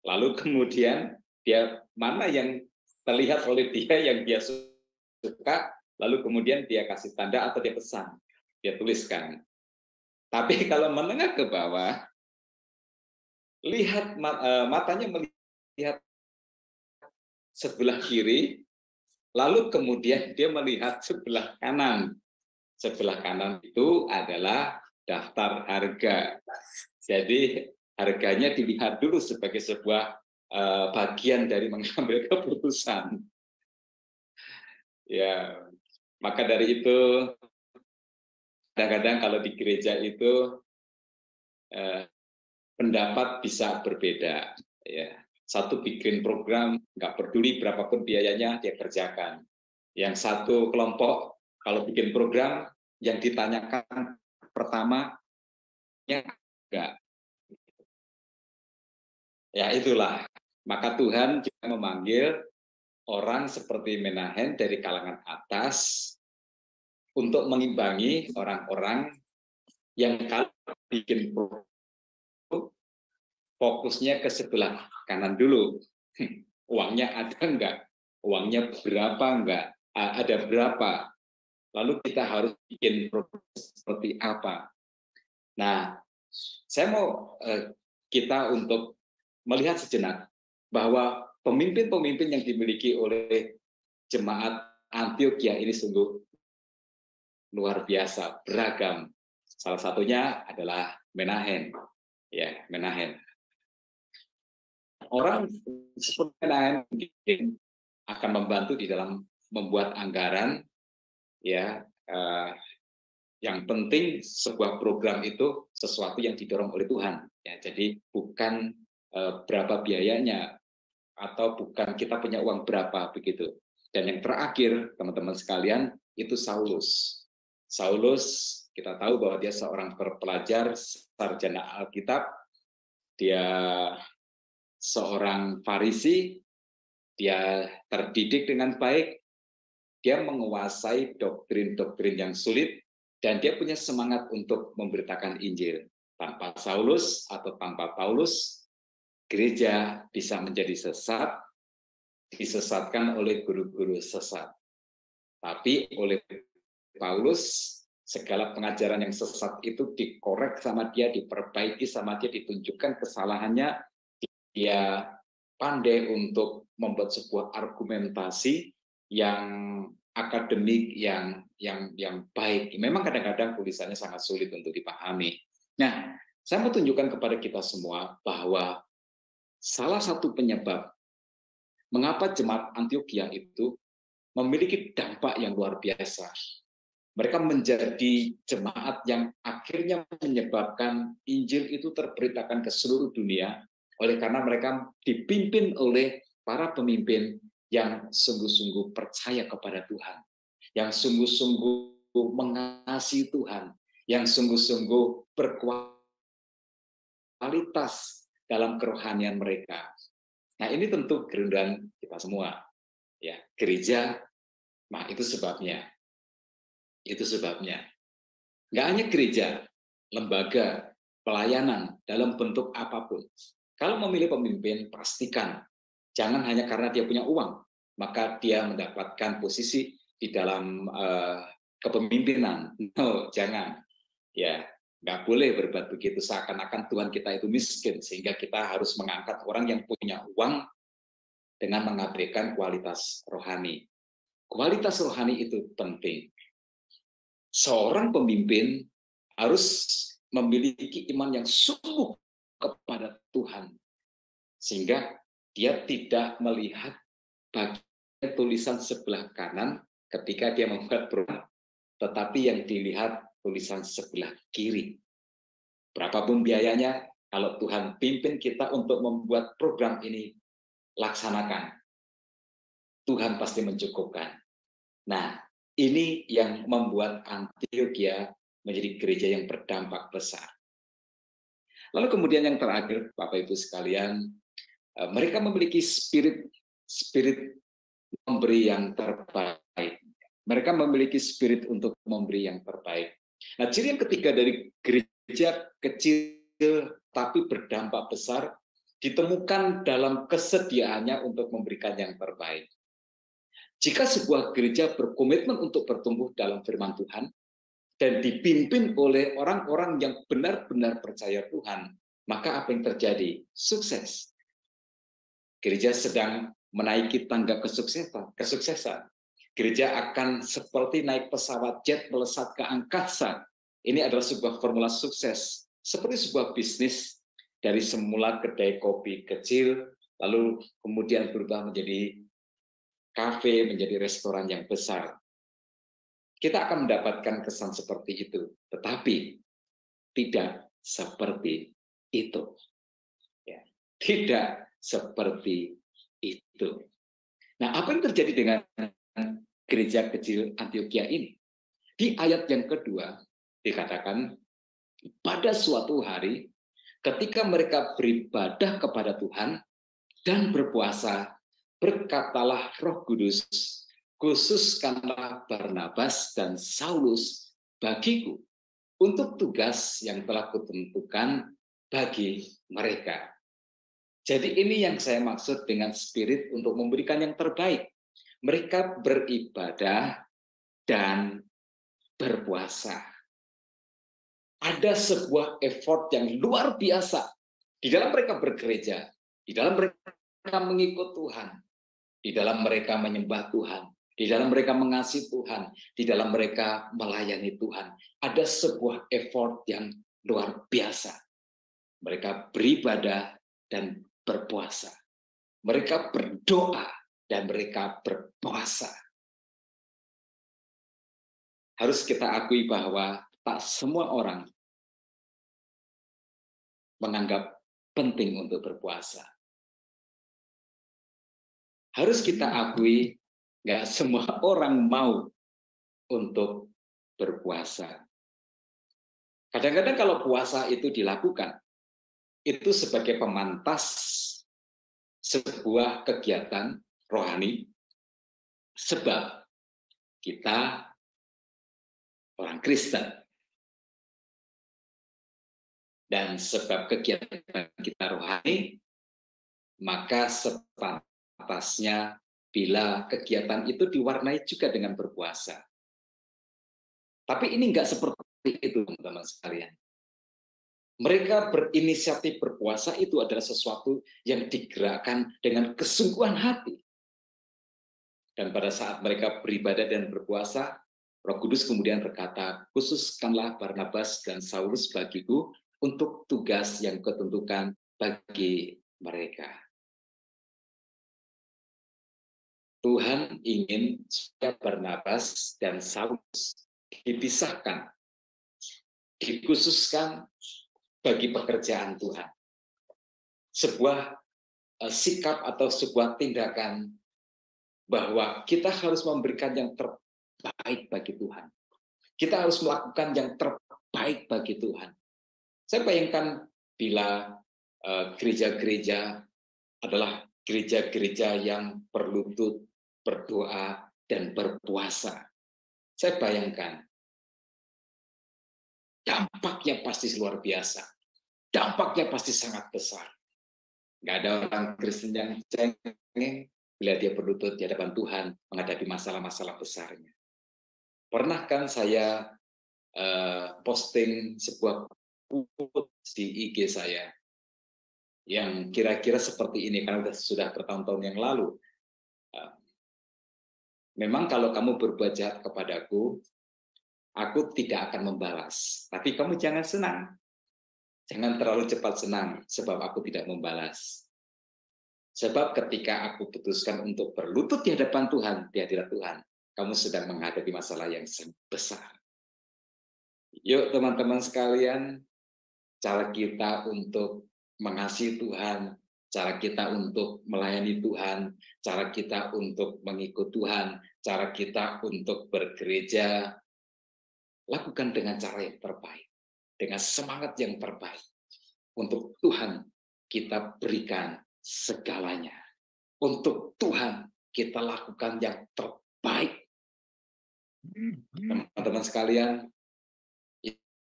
Lalu kemudian dia mana yang terlihat oleh dia yang dia suka, lalu kemudian dia kasih tanda atau dia pesan, dia tuliskan. Tapi kalau menengah ke bawah, lihat matanya melihat sebelah kiri, lalu kemudian dia melihat sebelah kanan. Sebelah kanan itu adalah daftar harga. Jadi harganya dilihat dulu sebagai sebuah bagian dari mengambil keputusan. Ya, maka dari itu kadang-kadang kalau di gereja itu pendapat bisa berbeda. Ya, satu bikin program nggak peduli berapapun biayanya dia kerjakan. Yang satu kelompok kalau bikin program yang ditanyakan pertama ya enggak. Ya itulah. Maka Tuhan juga memanggil orang seperti Menahem dari kalangan atas untuk mengimbangi orang-orang yang kalau bikin program fokusnya ke sebelah kanan dulu. Uangnya ada enggak? Uangnya berapa enggak? Ada berapa? Lalu kita harus bikin program seperti apa? Nah, saya mau kita untuk melihat sejenak bahwa pemimpin-pemimpin yang dimiliki oleh jemaat Antioquia ini sungguh luar biasa, beragam. Salah satunya adalah Menahem. Ya, Menahem. Orang seperti Menahem mungkin akan membantu di dalam membuat anggaran, ya. Yang penting sebuah program itu sesuatu yang didorong oleh Tuhan. Ya, jadi bukan berapa biayanya atau bukan kita punya uang berapa begitu. Dan yang terakhir teman-teman sekalian itu Saulus. Saulus kita tahu bahwa dia seorang terpelajar sarjana Alkitab, dia seorang Farisi, dia terdidik dengan baik, dia menguasai doktrin-doktrin yang sulit. Dan dia punya semangat untuk memberitakan Injil. Tanpa Saulus atau tanpa Paulus, gereja bisa menjadi sesat, disesatkan oleh guru-guru sesat. Tapi oleh Paulus, segala pengajaran yang sesat itu dikorek sama dia, diperbaiki sama dia, ditunjukkan kesalahannya. Dia pandai untuk membuat sebuah argumentasi yang akademik yang baik. Memang kadang-kadang tulisannya sangat sulit untuk dipahami. Nah, saya mau tunjukkan kepada kita semua bahwa salah satu penyebab mengapa jemaat Antioquia itu memiliki dampak yang luar biasa. Mereka menjadi jemaat yang akhirnya menyebabkan Injil itu terberitakan ke seluruh dunia oleh karena mereka dipimpin oleh para pemimpin yang sungguh-sungguh percaya kepada Tuhan, yang sungguh-sungguh mengasihi Tuhan, yang sungguh-sungguh berkualitas dalam kerohanian mereka. Nah, ini tentu kerinduan kita semua. Ya, gereja, nah itu sebabnya. Itu sebabnya. Nggak hanya gereja, lembaga, pelayanan dalam bentuk apapun. Kalau memilih pemimpin, pastikan jangan hanya karena dia punya uang, maka dia mendapatkan posisi di dalam kepemimpinan. No, jangan. Ya, nggak boleh berbuat begitu seakan-akan Tuhan kita itu miskin sehingga kita harus mengangkat orang yang punya uang dengan mengabaikan kualitas rohani. Kualitas rohani itu penting. Seorang pemimpin harus memiliki iman yang sungguh kepada Tuhan sehingga dia tidak melihat bagian tulisan sebelah kanan ketika dia membuat program, tetapi yang dilihat tulisan sebelah kiri. Berapapun biayanya, kalau Tuhan pimpin kita untuk membuat program ini, laksanakan. Tuhan pasti mencukupkan. Nah, ini yang membuat Antioquia menjadi gereja yang berdampak besar. Lalu kemudian yang terakhir, Bapak Ibu sekalian, mereka memiliki spirit spirit memberi yang terbaik. Mereka memiliki spirit untuk memberi yang terbaik. Nah, ciri yang ketiga dari gereja kecil tapi berdampak besar ditemukan dalam kesediaannya untuk memberikan yang terbaik. Jika sebuah gereja berkomitmen untuk bertumbuh dalam firman Tuhan dan dipimpin oleh orang-orang yang benar-benar percaya Tuhan, maka apa yang terjadi? Sukses. Gereja sedang menaiki tangga kesuksesan. Gereja akan seperti naik pesawat jet melesat ke angkasa. Ini adalah sebuah formula sukses. Seperti sebuah bisnis dari semula kedai kopi kecil, lalu kemudian berubah menjadi kafe, menjadi restoran yang besar. Kita akan mendapatkan kesan seperti itu, tetapi tidak seperti itu. Ya, tidak seperti itu. Nah, apa yang terjadi dengan gereja kecil Antiokhia ini? Di ayat yang kedua dikatakan, pada suatu hari ketika mereka beribadah kepada Tuhan dan berpuasa, berkatalah Roh Kudus, khususkanlah Barnabas dan Saulus bagiku untuk tugas yang telah kutentukan bagi mereka. Jadi ini yang saya maksud dengan spirit untuk memberikan yang terbaik. Mereka beribadah dan berpuasa. Ada sebuah effort yang luar biasa di dalam mereka bergereja, di dalam mereka mengikut Tuhan, di dalam mereka menyembah Tuhan, di dalam mereka mengasihi Tuhan, di dalam mereka melayani Tuhan. Ada sebuah effort yang luar biasa. Mereka beribadah dan berpuasa. Mereka berdoa dan mereka berpuasa. Harus kita akui bahwa tak semua orang menganggap penting untuk berpuasa. Harus kita akui, nggak semua orang mau untuk berpuasa. Kadang-kadang kalau puasa itu dilakukan, itu sebagai pemantas sebuah kegiatan rohani, sebab kita orang Kristen. Dan sebab kegiatan kita rohani, maka sepantasnya bila kegiatan itu diwarnai juga dengan berpuasa. Tapi ini enggak seperti itu, teman-teman sekalian. Mereka berinisiatif berpuasa itu adalah sesuatu yang digerakkan dengan kesungguhan hati. Dan pada saat mereka beribadah dan berpuasa, Roh Kudus kemudian berkata, khususkanlah Barnabas dan Saulus bagiku untuk tugas yang kutentukan bagi mereka. Tuhan ingin supaya Barnabas dan Saulus dipisahkan, dikhususkan bagi pekerjaan Tuhan. Sebuah sikap atau sebuah tindakan bahwa kita harus memberikan yang terbaik bagi Tuhan. Kita harus melakukan yang terbaik bagi Tuhan. Saya bayangkan bila gereja-gereja adalah gereja-gereja yang berlutut, berdoa, dan berpuasa. Saya bayangkan dampaknya pasti luar biasa. Dampaknya pasti sangat besar. Nggak ada orang Kristen yang cengeng bila dia berlutut di hadapan Tuhan menghadapi masalah-masalah besarnya. Pernah kan saya posting sebuah quote di IG saya yang kira-kira seperti ini, karena sudah bertahun-tahun yang lalu. Memang kalau kamu berbuat jahat kepadaku, aku tidak akan membalas. Tapi kamu jangan senang. Jangan terlalu cepat senang, sebab aku tidak membalas. Sebab ketika aku putuskan untuk berlutut di hadapan Tuhan, di hadirat Tuhan, kamu sedang menghadapi masalah yang sangat besar. Yuk teman-teman sekalian, cara kita untuk mengasihi Tuhan, cara kita untuk melayani Tuhan, cara kita untuk mengikut Tuhan, cara kita untuk bergereja, lakukan dengan cara yang terbaik, dengan semangat yang terbaik. Untuk Tuhan kita berikan segalanya. untuk Tuhan kita lakukan yang terbaik. Teman-teman sekalian,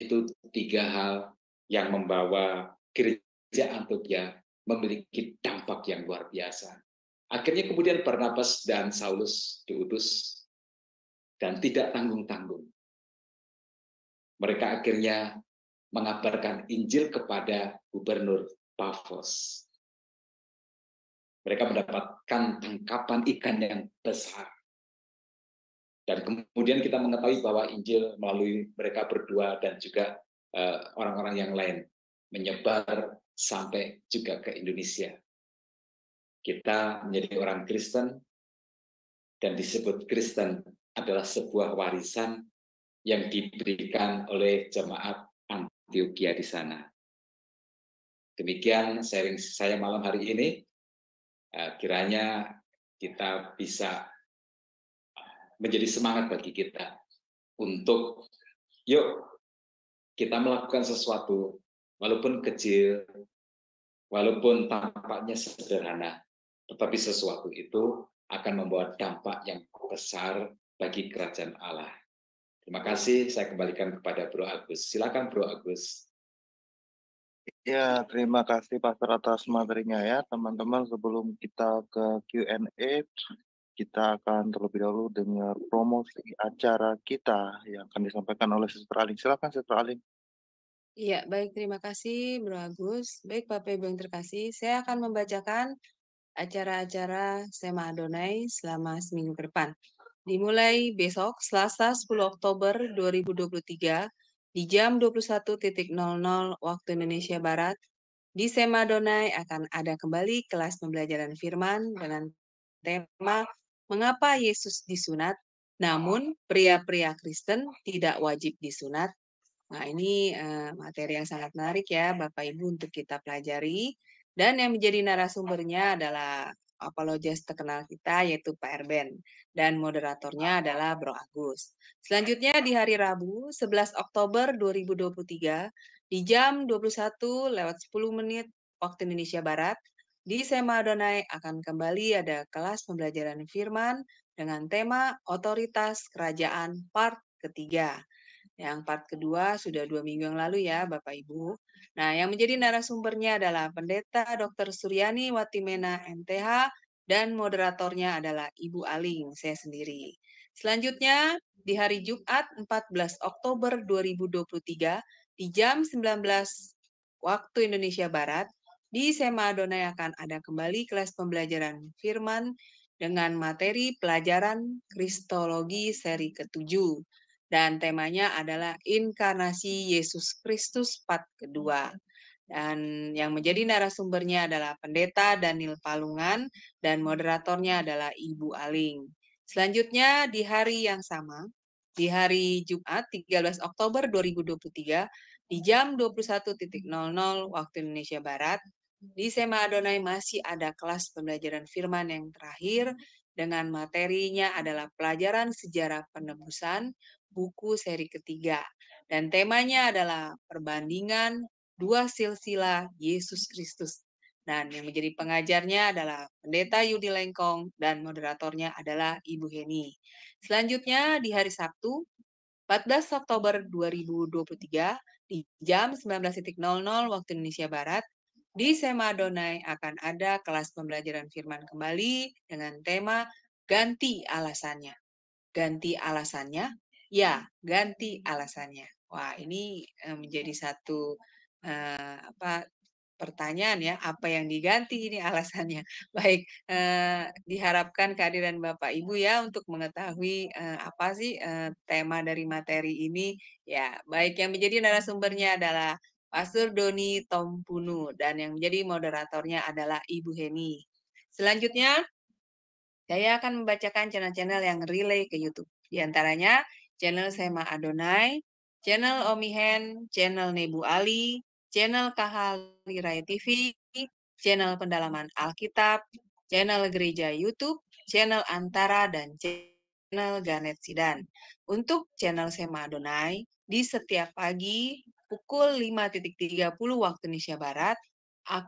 itu 3 hal yang membawa gereja Antiokhia memiliki dampak yang luar biasa. Akhirnya kemudian Barnabas dan Saulus diutus dan tidak tanggung-tanggung. Mereka akhirnya mengabarkan Injil kepada Gubernur Pafos. Mereka mendapatkan tangkapan ikan yang besar. Dan kemudian kita mengetahui bahwa Injil melalui mereka berdua dan juga orang-orang yang lain menyebar sampai juga ke Indonesia. Kita menjadi orang Kristen dan disebut Kristen adalah sebuah warisan yang diberikan oleh jemaat Antiokhia di sana. Demikian sharing saya malam hari ini. Kiranya kita bisa menjadi semangat bagi kita untuk yuk kita melakukan sesuatu walaupun kecil, walaupun tampaknya sederhana, tetapi sesuatu itu akan membawa dampak yang besar bagi kerajaan Allah. Terima kasih, saya kembalikan kepada Bro Agus. Silakan Bro Agus. Ya, terima kasih Pastor atas materinya ya. Teman-teman, sebelum kita ke Q&A, kita akan terlebih dahulu dengar promosi acara kita yang akan disampaikan oleh Sister Aling. Silakan Sister Aling. Iya, baik, terima kasih Bro Agus. Baik, Bapak Ibu yang terkasih, saya akan membacakan acara-acara Sema Adonai selama seminggu ke depan. Dimulai besok, Selasa 10 Oktober 2023, di jam 21.00 waktu Indonesia Barat, di Sema Adonai akan ada kembali kelas pembelajaran firman dengan tema Mengapa Yesus disunat, namun pria-pria Kristen tidak wajib disunat. Nah, ini materi yang sangat menarik ya Bapak Ibu untuk kita pelajari. Dan yang menjadi narasumbernya adalah apologes terkenal kita yaitu Pak Erben. Dan moderatornya adalah Bro Agus. Selanjutnya di hari Rabu 11 Oktober 2023 di jam 21:10 waktu Indonesia Barat di Sema Adonai akan kembali ada kelas pembelajaran firman dengan tema Otoritas Kerajaan part ketiga. Yang part kedua sudah 2 minggu yang lalu ya Bapak Ibu. Nah, yang menjadi narasumbernya adalah Pendeta Dr. Suryani Watimena MTH dan moderatornya adalah Ibu Aling, saya sendiri. Selanjutnya di hari Jumat 14 Oktober 2023 di jam 19 waktu Indonesia Barat di Sema Adonai akan ada kembali kelas pembelajaran firman dengan materi pelajaran Kristologi seri ke-7. Dan temanya adalah Inkarnasi Yesus Kristus part kedua. Dan yang menjadi narasumbernya adalah Pendeta Daniel Palungan dan moderatornya adalah Ibu Aling. Selanjutnya di hari yang sama, di hari Jumat 13 Oktober 2023 di jam 21.00 waktu Indonesia Barat, di Sema Adonai masih ada kelas pembelajaran firman yang terakhir dengan materinya adalah pelajaran sejarah penebusan buku seri ketiga. Dan temanya adalah perbandingan dua silsilah Yesus Kristus. Dan yang menjadi pengajarnya adalah Pendeta Yudi Lengkong dan moderatornya adalah Ibu Heni. Selanjutnya di hari Sabtu 14 Oktober 2023 di jam 19.00 waktu Indonesia Barat di Sema Adonai akan ada kelas pembelajaran firman kembali dengan tema Ganti Alasannya. Ganti alasannya? Ya, ganti alasannya. Wah, ini menjadi satu pertanyaan ya, apa yang diganti ini alasannya. Baik, diharapkan kehadiran Bapak Ibu ya untuk mengetahui apa sih tema dari materi ini. Ya, baik, yang menjadi narasumbernya adalah Pastor Doni Tompunu dan yang menjadi moderatornya adalah Ibu Heni. Selanjutnya, saya akan membacakan channel-channel yang relay ke YouTube. Di antaranya, channel Sema Adonai, channel Omihen, channel Nebu Ali, channel Kahali Raya TV, channel Pendalaman Alkitab, channel Gereja YouTube, channel Antara, dan channel Ganet Sidan. Untuk channel Sema Adonai, di setiap pagi pukul 5.30 waktu Indonesia Barat,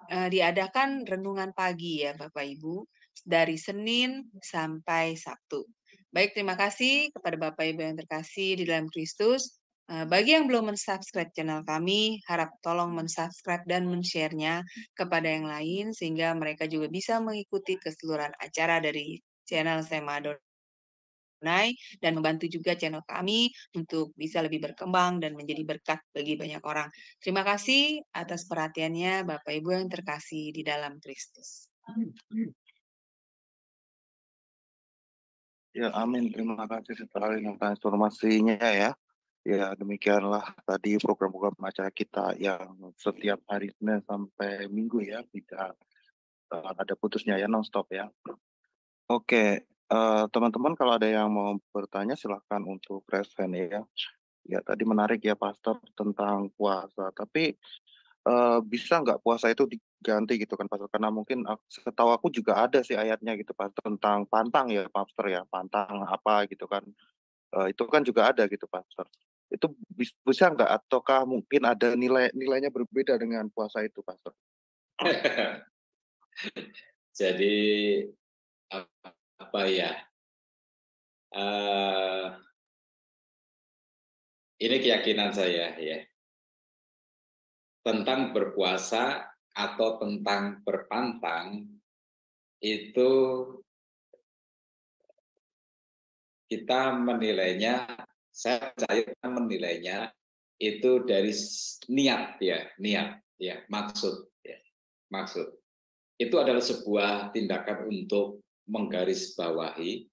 diadakan renungan pagi ya Bapak Ibu. dari Senin sampai Sabtu. Baik, terima kasih kepada Bapak Ibu yang terkasih di dalam Kristus. Bagi yang belum mensubscribe channel kami, harap tolong mensubscribe dan men-share-nya kepada yang lain sehingga mereka juga bisa mengikuti keseluruhan acara dari channel Sema Adonai dan membantu juga channel kami untuk bisa lebih berkembang dan menjadi berkat bagi banyak orang. Terima kasih atas perhatiannya Bapak Ibu yang terkasih di dalam Kristus. Ya, amin. Terima kasih sekali atas informasinya ya. Ya, demikianlah tadi program-program acara kita yang setiap hari Senin sampai Minggu ya, tidak ada putusnya ya, non-stop ya. Oke, teman-teman kalau ada yang mau bertanya silahkan untuk raise hand ya. Ya, tadi menarik ya Pastor tentang puasa, tapi bisa nggak puasa itu diganti gitu kan Pastor? Karena mungkin setahu aku juga ada sih ayatnya gitu Pastor tentang pantang ya Pastor ya, pantang apa gitu kan. Itu kan juga ada gitu Pastor. Itu bisa nggak ataukah mungkin ada nilainya berbeda dengan puasa itu Pastor? Jadi apa ya? Ini keyakinan saya ya tentang berpuasa atau tentang berpantang itu kita menilainya, saya menilainya itu dari niat ya maksud itu adalah sebuah tindakan untuk menggarisbawahi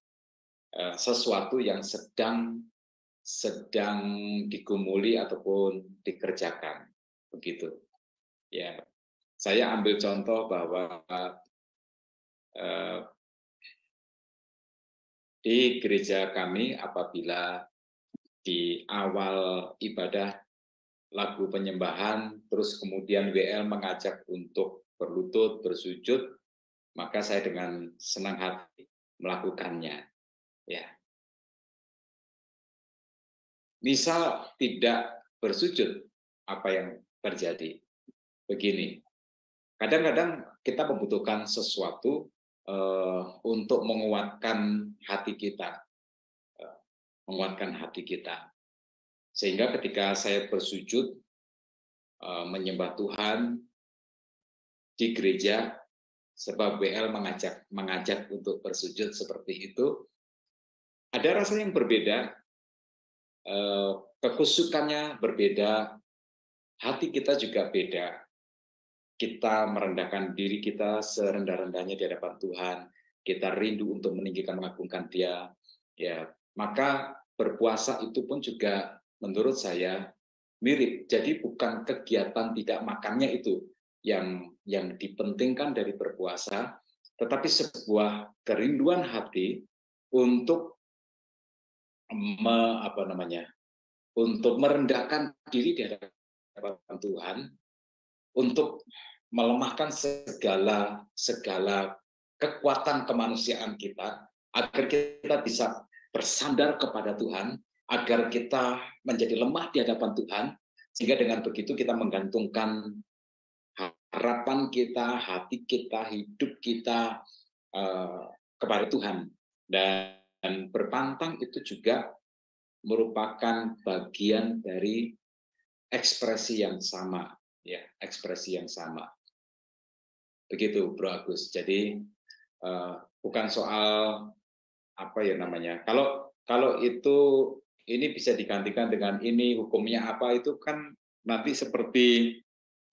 sesuatu yang sedang digumuli ataupun dikerjakan begitu ya. Saya ambil contoh bahwa di gereja kami apabila di awal ibadah lagu penyembahan terus kemudian WL mengajak untuk berlutut bersujud, maka saya dengan senang hati melakukannya ya. Misal tidak bersujud, apa yang terjadi? Begini, kadang-kadang kita membutuhkan sesuatu untuk menguatkan hati kita, Sehingga ketika saya bersujud, menyembah Tuhan di gereja, sebab WL mengajak untuk bersujud seperti itu, ada rasa yang berbeda, kekusukannya berbeda, hati kita juga beda. Kita merendahkan diri kita serendah-rendahnya di hadapan Tuhan, kita rindu untuk meninggikan mengagungkan Dia, ya maka berpuasa itu pun juga menurut saya mirip. Jadi bukan kegiatan tidak makannya itu yang dipentingkan dari berpuasa, tetapi sebuah kerinduan hati untuk untuk merendahkan diri di hadapan Tuhan, untuk melemahkan segala kekuatan kemanusiaan kita agar kita bisa bersandar kepada Tuhan, agar kita menjadi lemah di hadapan Tuhan, sehingga dengan begitu kita menggantungkan harapan kita, hati kita, hidup kita kepada Tuhan. Dan berpantang itu juga merupakan bagian dari ekspresi yang sama, ya, ekspresi yang sama. Begitu, Bro Agus. Jadi bukan soal apa ya namanya. Kalau itu ini bisa digantikan dengan ini hukumnya apa, itu kan nanti seperti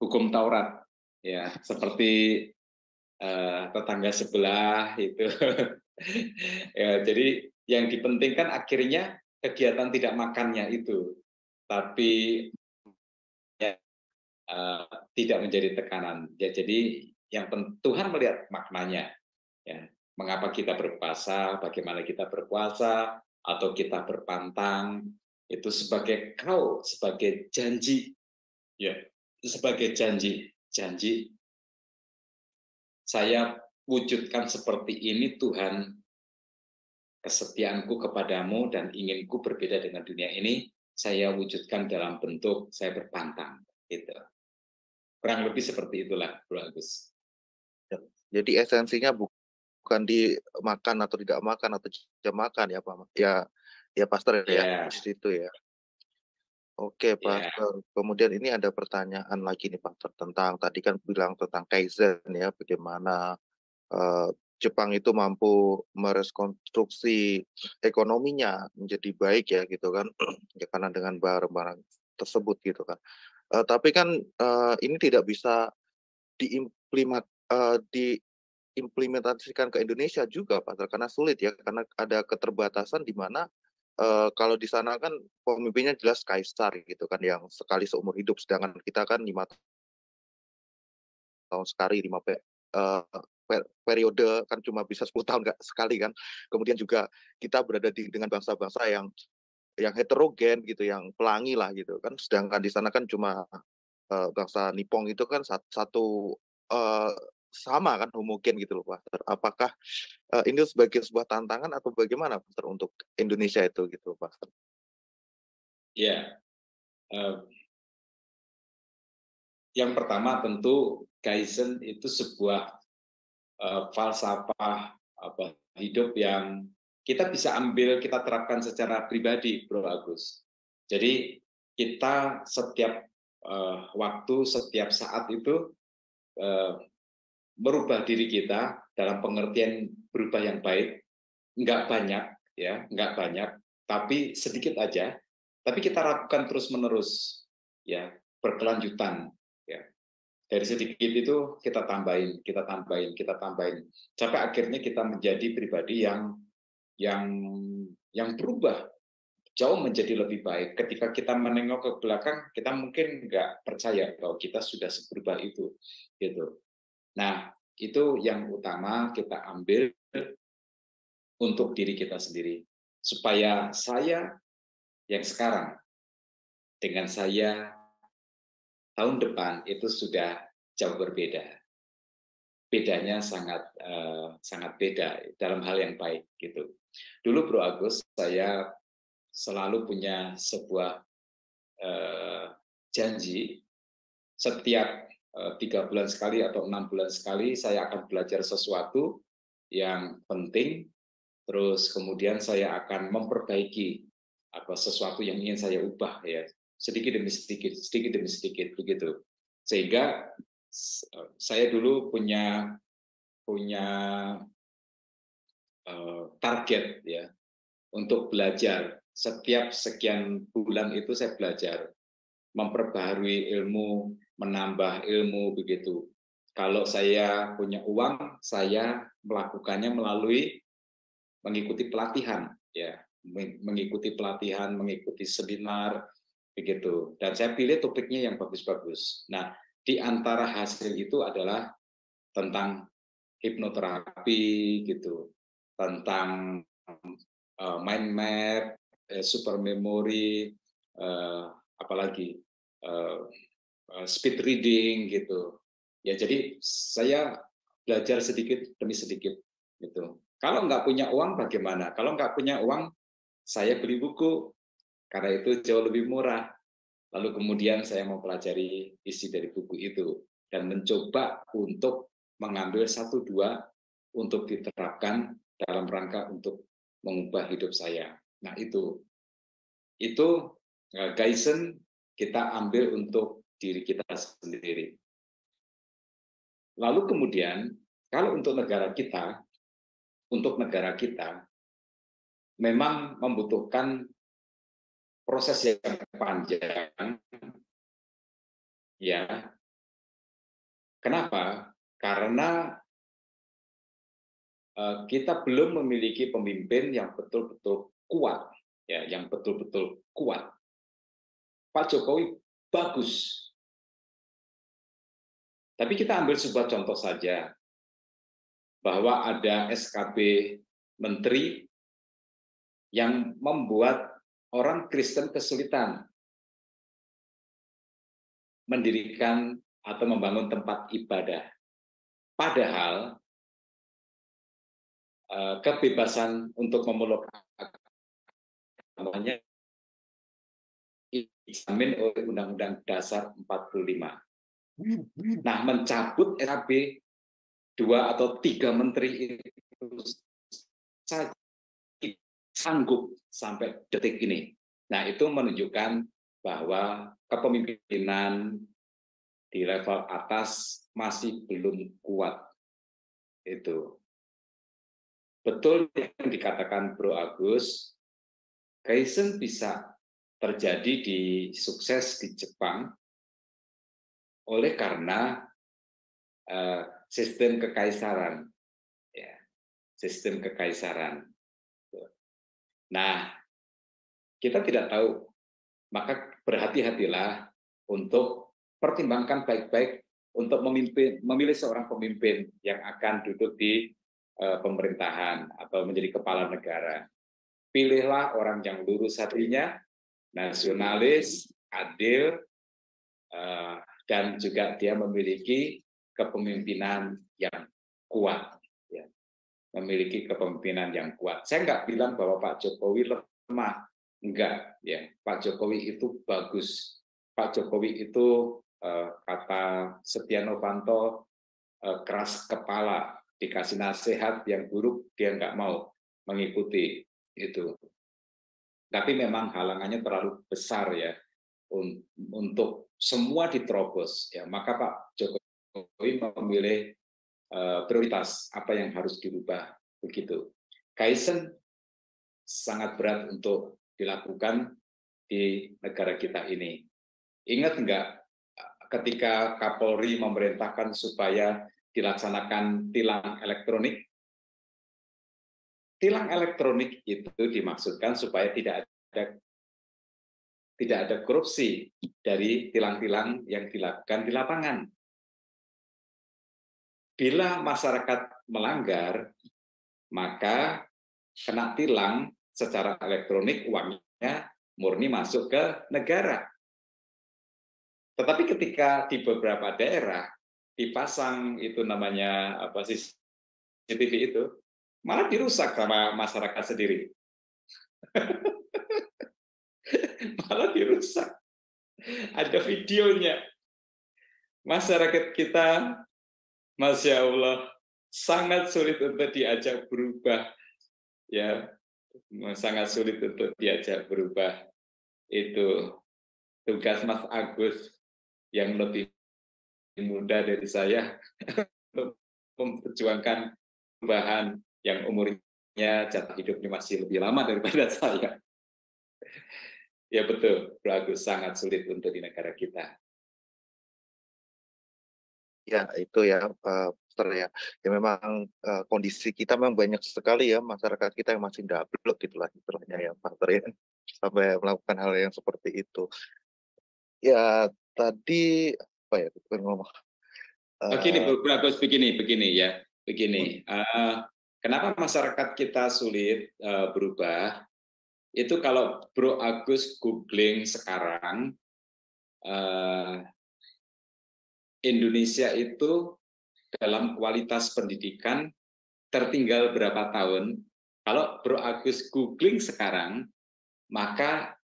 hukum Taurat, ya, seperti tetangga sebelah itu. Ya, jadi yang dipentingkan akhirnya kegiatan tidak makannya itu, tapi ya, tidak menjadi tekanan. Ya, jadi yang Tuhan melihat maknanya. Ya, mengapa kita berpuasa, bagaimana kita berpuasa, atau kita berpantang, itu sebagai janji, ya, sebagai janji saya wujudkan seperti ini Tuhan, kesetiaanku kepadamu dan inginku berbeda dengan dunia ini, saya wujudkan dalam bentuk saya berpantang. Gitu. Kurang lebih seperti itulah, Bro Agus. Jadi esensinya bukan di makan atau tidak makan atau jam makan ya, Pak? Ya Pastor ya, Ya, di situ ya. Oke, ya, Pastor. Kemudian ini ada pertanyaan lagi nih, Pastor, tentang tadi kan bilang tentang Kaizen ya, bagaimana Jepang itu mampu merekonstruksi ekonominya menjadi baik ya gitu kan, ya karena dengan barang-barang tersebut gitu kan. Tapi kan, ini tidak bisa diimplemen diimplementasikan ke Indonesia juga, Pastor, karena sulit ya, karena ada keterbatasan di mana, kalau di sana kan pemimpinnya jelas kaisar gitu kan, yang sekali seumur hidup, sedangkan kita kan 5 tahun sekali, 5 periode kan cuma bisa 10 tahun nggak sekali kan. Kemudian juga kita berada dengan bangsa-bangsa yang heterogen gitu, yang pelangi lah gitu kan. Sedangkan di sana kan cuma, bangsa Nippon itu kan satu, eee, sama kan, homogen gitu loh, Pak. Apakah, ini sebagai sebuah tantangan atau bagaimana, Pak, untuk Indonesia itu gitu, Pak? ya. Eh, yang pertama tentu Kaizen itu sebuah falsafah hidup yang kita bisa ambil, kita terapkan secara pribadi, Bro Agus. Jadi kita setiap waktu, setiap saat itu merubah diri kita dalam pengertian berubah yang baik, nggak banyak, ya, nggak banyak, tapi sedikit aja. Tapi kita lakukan terus-menerus, ya, berkelanjutan, ya. Dari sedikit itu kita tambahin, kita tambahin, kita tambahin, sampai akhirnya kita menjadi pribadi yang yang berubah jauh menjadi lebih baik. Ketika kita menengok ke belakang, kita mungkin nggak percaya bahwa kita sudah seberubah itu, gitu. Nah, itu yang utama kita ambil untuk diri kita sendiri, supaya saya yang sekarang dengan saya tahun depan itu sudah jauh berbeda. Bedanya sangat beda dalam hal yang baik gitu. Dulu Bro Agus, saya selalu punya sebuah janji, setiap 3 bulan sekali atau 6 bulan sekali saya akan belajar sesuatu yang penting, terus kemudian saya akan memperbaiki sesuatu yang ingin saya ubah, ya, sedikit demi sedikit, sedikit demi sedikit begitu. Sehingga saya dulu punya target, ya, untuk belajar setiap sekian bulan itu saya belajar, memperbaharui ilmu, menambah ilmu begitu. Kalau saya punya uang, saya melakukannya melalui mengikuti pelatihan, ya, mengikuti pelatihan, mengikuti seminar begitu. Dan saya pilih topiknya yang bagus-bagus. Nah, di antara hasil itu adalah tentang hipnoterapi gitu, tentang mind map, super memory, apalagi speed reading gitu. Ya, jadi saya belajar sedikit demi sedikit gitu. Kalau nggak punya uang bagaimana? Kalau nggak punya uang, saya beli buku karena itu jauh lebih murah. Lalu kemudian saya mempelajari isi dari buku itu dan mencoba untuk mengambil 1-2 untuk diterapkan dalam rangka untuk mengubah hidup saya. Nah, itu Kaizen kita ambil untuk diri kita sendiri. Lalu kemudian kalau untuk negara kita memang membutuhkan proses yang panjang, ya. Kenapa? Karena kita belum memiliki pemimpin yang betul-betul kuat, ya, yang betul-betul kuat. Pak Jokowi bagus, tapi kita ambil sebuah contoh saja, bahwa ada SKB menteri yang membuat orang Kristen kesulitan mendirikan atau membangun tempat ibadah. Padahal kebebasan untuk memeluk agamanya dijamin oleh Undang-Undang Dasar 45. Nah, mencabut SKB 2 atau 3 menteri saja sanggup sampai detik ini. Nah, itu menunjukkan bahwa kepemimpinan di level atas masih belum kuat. Itu betul yang dikatakan Bro Agus, Kaizen bisa terjadi di sukses di Jepang oleh karena sistem kekaisaran, ya, sistem kekaisaran. Nah, kita tidak tahu, maka berhati-hatilah untuk pertimbangkan baik-baik untuk memilih seorang pemimpin yang akan duduk di pemerintahan atau menjadi kepala negara. Pilihlah orang yang lurus hatinya, nasionalis, adil, dan juga dia memiliki kepemimpinan yang kuat. Ya. Memiliki kepemimpinan yang kuat. Saya nggak bilang bahwa Pak Jokowi lemah. Enggak. Ya. Pak Jokowi itu bagus. Pak Jokowi itu, kata Setia Novanto, keras kepala. Dikasih nasihat yang buruk, dia nggak mau mengikuti itu. Tapi memang halangannya terlalu besar ya untuk semua diterobos ya. Maka Pak Jokowi memilih prioritas apa yang harus dirubah begitu. Kaizen sangat berat untuk dilakukan di negara kita ini. Ingat enggak ketika Kapolri memerintahkan supaya dilaksanakan tilang elektronik? Tilang elektronik itu dimaksudkan supaya tidak ada korupsi dari tilang-tilang yang dilakukan di lapangan. Bila masyarakat melanggar, maka kena tilang secara elektronik, uangnya murni masuk ke negara. Tetapi ketika di beberapa daerah dipasang itu namanya apa sih, CCTV itu, malah dirusak sama masyarakat sendiri. Malah dirusak. Ada videonya. Masyarakat kita, Masya Allah, sangat sulit untuk diajak berubah. Ya, sangat sulit untuk diajak berubah. Itu tugas Mas Agus yang lebih muda dari saya untuk memperjuangkan perubahan yang umurnya jatah hidupnya masih lebih lama daripada saya. Ya betul, Bro Agus, sangat sulit untuk di negara kita. Ya, itu ya, Pastor ya. Ya memang kondisi kita memang banyak sekali ya masyarakat kita yang masih ndablek gitulah istilahnya ya, Pastor ya. Sampai melakukan hal yang seperti itu. Ya, tadi apa ya, bukan ngomong. Begini, Bro Agus, begini ya, begini. Kenapa masyarakat kita sulit berubah? Itu kalau Bro Agus googling sekarang, Indonesia itu dalam kualitas pendidikan tertinggal berapa tahun. Kalau Bro Agus googling sekarang, maka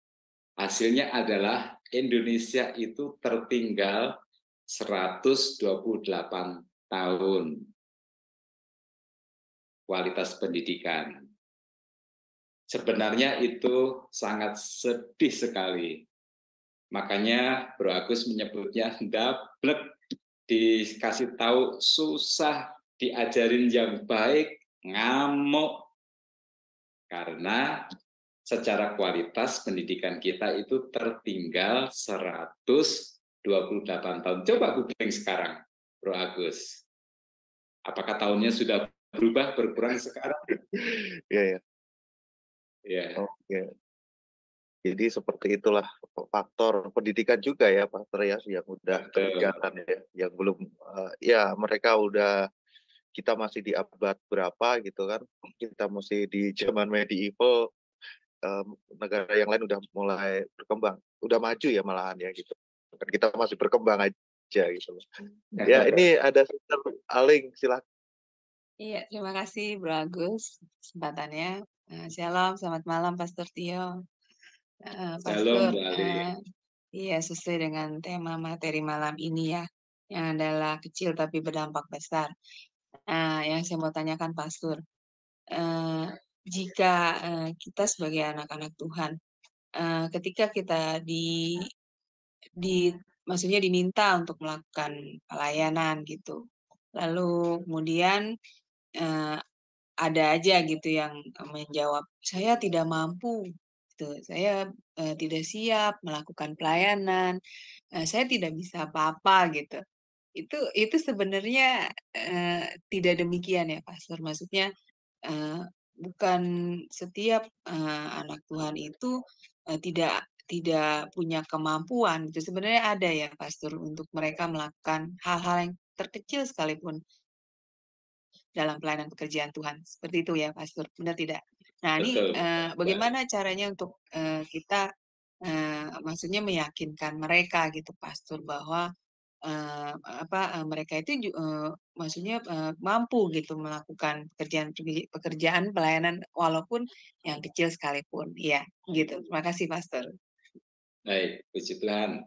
hasilnya adalah Indonesia itu tertinggal 128 tahun kualitas pendidikan. Sebenarnya itu sangat sedih sekali. Makanya Bro Agus menyebutnya ndablek, dikasih tahu susah, diajarin yang baik, ngamuk. Karena secara kualitas pendidikan kita itu tertinggal 128 tahun. Coba googling sekarang, Bro Agus. Apakah tahunnya sudah berubah, berkurang sekarang? Iya ya. Ya. Oke. Jadi seperti itulah faktor pendidikan juga ya, Pastor ya, yang udah ketinggalan ya, yang belum ya mereka udah, kita masih di abad berapa gitu kan, kita masih di zaman medieval, negara yang lain udah mulai berkembang, udah maju ya malahan ya gitu. Dan kita masih berkembang aja gitu. Ya ini ada Sister Aling, silakan. Iya, terima kasih Bro Agus kesempatannya. Shalom, selamat malam Pastor Tio. Pastor, iya sesuai dengan tema materi malam ini ya, yang adalah kecil tapi berdampak besar. Yang saya mau tanyakan Pastor, eh, jika kita sebagai anak-anak Tuhan, ketika kita di maksudnya diminta untuk melakukan pelayanan gitu, lalu kemudian eh, ada aja gitu yang menjawab, saya tidak mampu, gitu. Saya tidak siap melakukan pelayanan, saya tidak bisa apa-apa gitu. Itu sebenarnya tidak demikian ya, Pastor. Maksudnya bukan setiap anak Tuhan itu tidak punya kemampuan. Itu sebenarnya ada ya, Pastor, untuk mereka melakukan hal-hal yang terkecil sekalipun dalam pelayanan pekerjaan Tuhan. Seperti itu ya, Pastor. Benar tidak? Nah, ini Betul. bagaimana caranya untuk kita maksudnya meyakinkan mereka gitu, Pastor, bahwa mereka itu maksudnya mampu gitu melakukan pekerjaan pelayanan walaupun yang kecil sekalipun. Iya, gitu. Terima kasih, Pastor. Baik, puji Tuhan.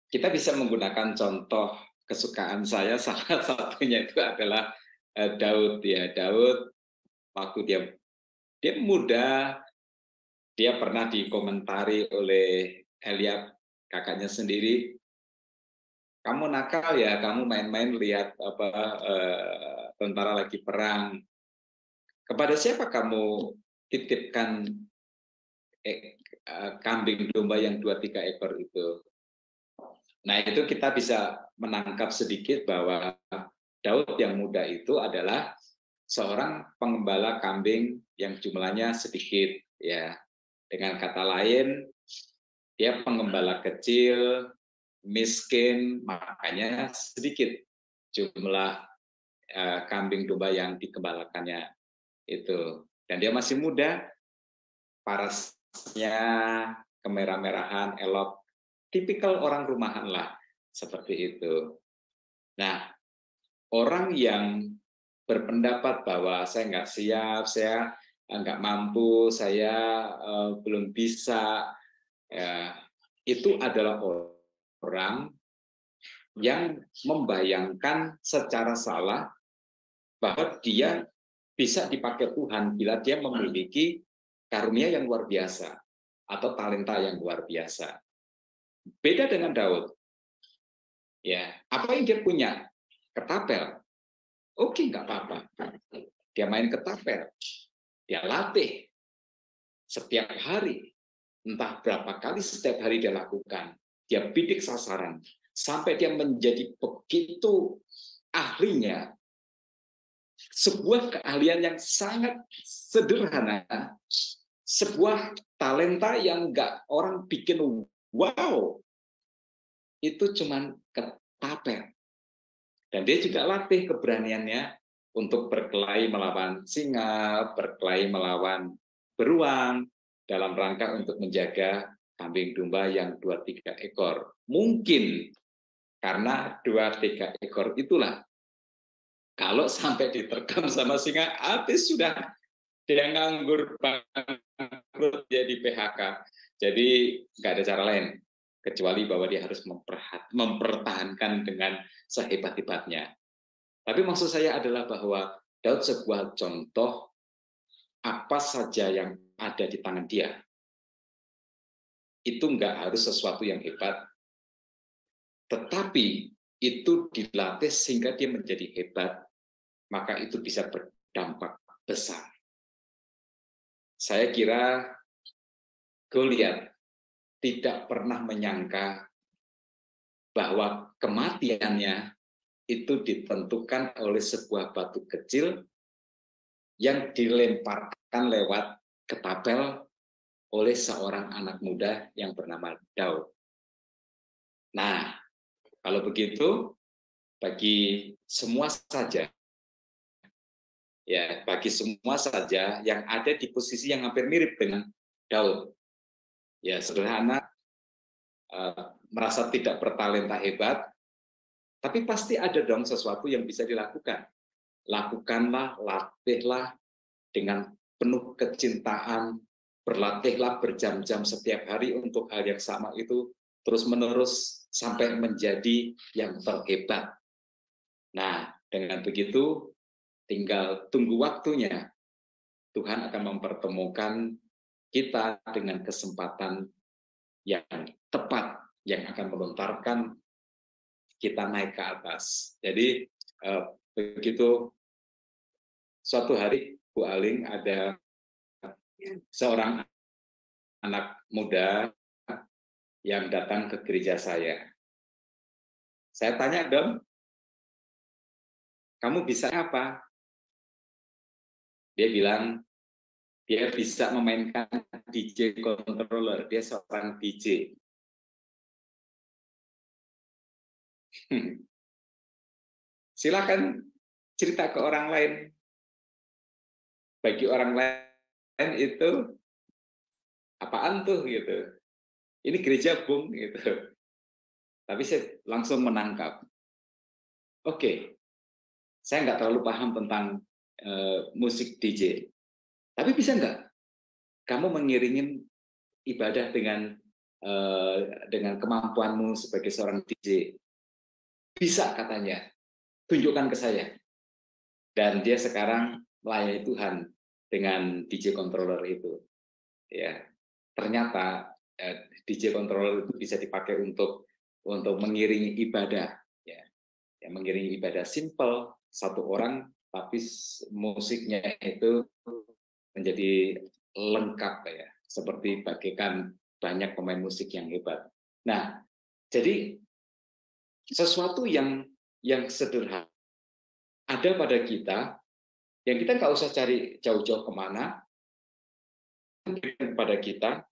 Kita bisa menggunakan contoh kesukaan saya, salah satunya itu adalah Daud ya. Daud waktu dia muda, dia pernah dikomentari oleh Eliab kakaknya sendiri, kamu nakal ya, kamu main-main lihat tentara lagi perang. Kepada siapa kamu titipkan kambing domba yang 2-3 ekor itu? Nah, itu kita bisa menangkap sedikit bahwa Daud yang muda itu adalah seorang pengembala kambing yang jumlahnya sedikit, ya. Dengan kata lain, dia pengembala kecil, miskin, makanya sedikit jumlah kambing domba yang digembalakannya itu. Dan dia masih muda, parasnya kemerah-merahan, elok, tipikal orang rumahan lah, seperti itu. Nah, orang yang berpendapat bahwa saya nggak siap, saya nggak mampu, saya belum bisa, itu adalah orang yang membayangkan secara salah bahwa dia bisa dipakai Tuhan bila dia memiliki karunia yang luar biasa atau talenta yang luar biasa. Beda dengan Daud. Ya, apa yang dia punya? Ketapel. Oke, nggak apa-apa. Dia main ketapel. Dia latih setiap hari. Entah berapa kali setiap hari dia lakukan. Dia bidik sasaran. Sampai dia menjadi begitu ahlinya. Sebuah keahlian yang sangat sederhana. Sebuah talenta yang nggak orang bikin wow. Itu cuman ketapel. Dan dia juga latih keberaniannya untuk berkelahi melawan singa, berkelahi melawan beruang, dalam rangka untuk menjaga kambing domba yang 2-3 ekor. Mungkin karena 2-3 ekor itulah, kalau sampai diterkam sama singa, habis sudah, dia nganggur bangkrut, jadi PHK. Jadi nggak ada cara lain kecuali bahwa dia harus mempertahankan dengan sehebat-hebatnya. Tapi maksud saya adalah bahwa Daud sebuah contoh apa saja yang ada di tangan dia. Itu nggak harus sesuatu yang hebat, tetapi itu dilatih sehingga dia menjadi hebat, maka itu bisa berdampak besar. Saya kira Goliat tidak pernah menyangka bahwa kematiannya itu ditentukan oleh sebuah batu kecil yang dilemparkan lewat ketapel oleh seorang anak muda yang bernama Daud. Nah, kalau begitu, bagi semua saja yang ada di posisi yang hampir mirip dengan Daud, ya sederhana, merasa tidak bertalenta hebat, tapi pasti ada dong sesuatu yang bisa dilakukan. Lakukanlah, latihlah dengan penuh kecintaan, berlatihlah berjam-jam setiap hari untuk hal yang sama itu, terus-menerus sampai menjadi yang terhebat. Nah, dengan begitu tinggal tunggu waktunya Tuhan akan mempertemukan kita dengan kesempatan yang tepat, yang akan melontarkan kita naik ke atas. Jadi begitu suatu hari Bu Aling ada seorang anak muda yang datang ke gereja saya. Saya tanya, "Dom, kamu bisa apa?" Dia bilang, dia bisa memainkan DJ controller. Dia seorang DJ. Silakan cerita ke orang lain. Bagi orang lain itu apaan tuh gitu. Ini gereja Bung gitu. Tapi saya langsung menangkap. Oke, saya nggak terlalu paham tentang musik DJ. Tapi bisa nggak kamu mengiringin ibadah dengan kemampuanmu sebagai seorang DJ? Bisa katanya. Tunjukkan ke saya. Dan dia sekarang melayani Tuhan dengan DJ controller itu. Ya, ternyata DJ controller itu bisa dipakai untuk mengiringi ibadah. Ya, mengiringi ibadah simple satu orang, tapi musiknya itu menjadi lengkap ya, seperti bagaikan banyak pemain musik yang hebat. Nah, jadi sesuatu yang sederhana ada pada kita, yang kita nggak usah cari jauh-jauh kemana, pada kita,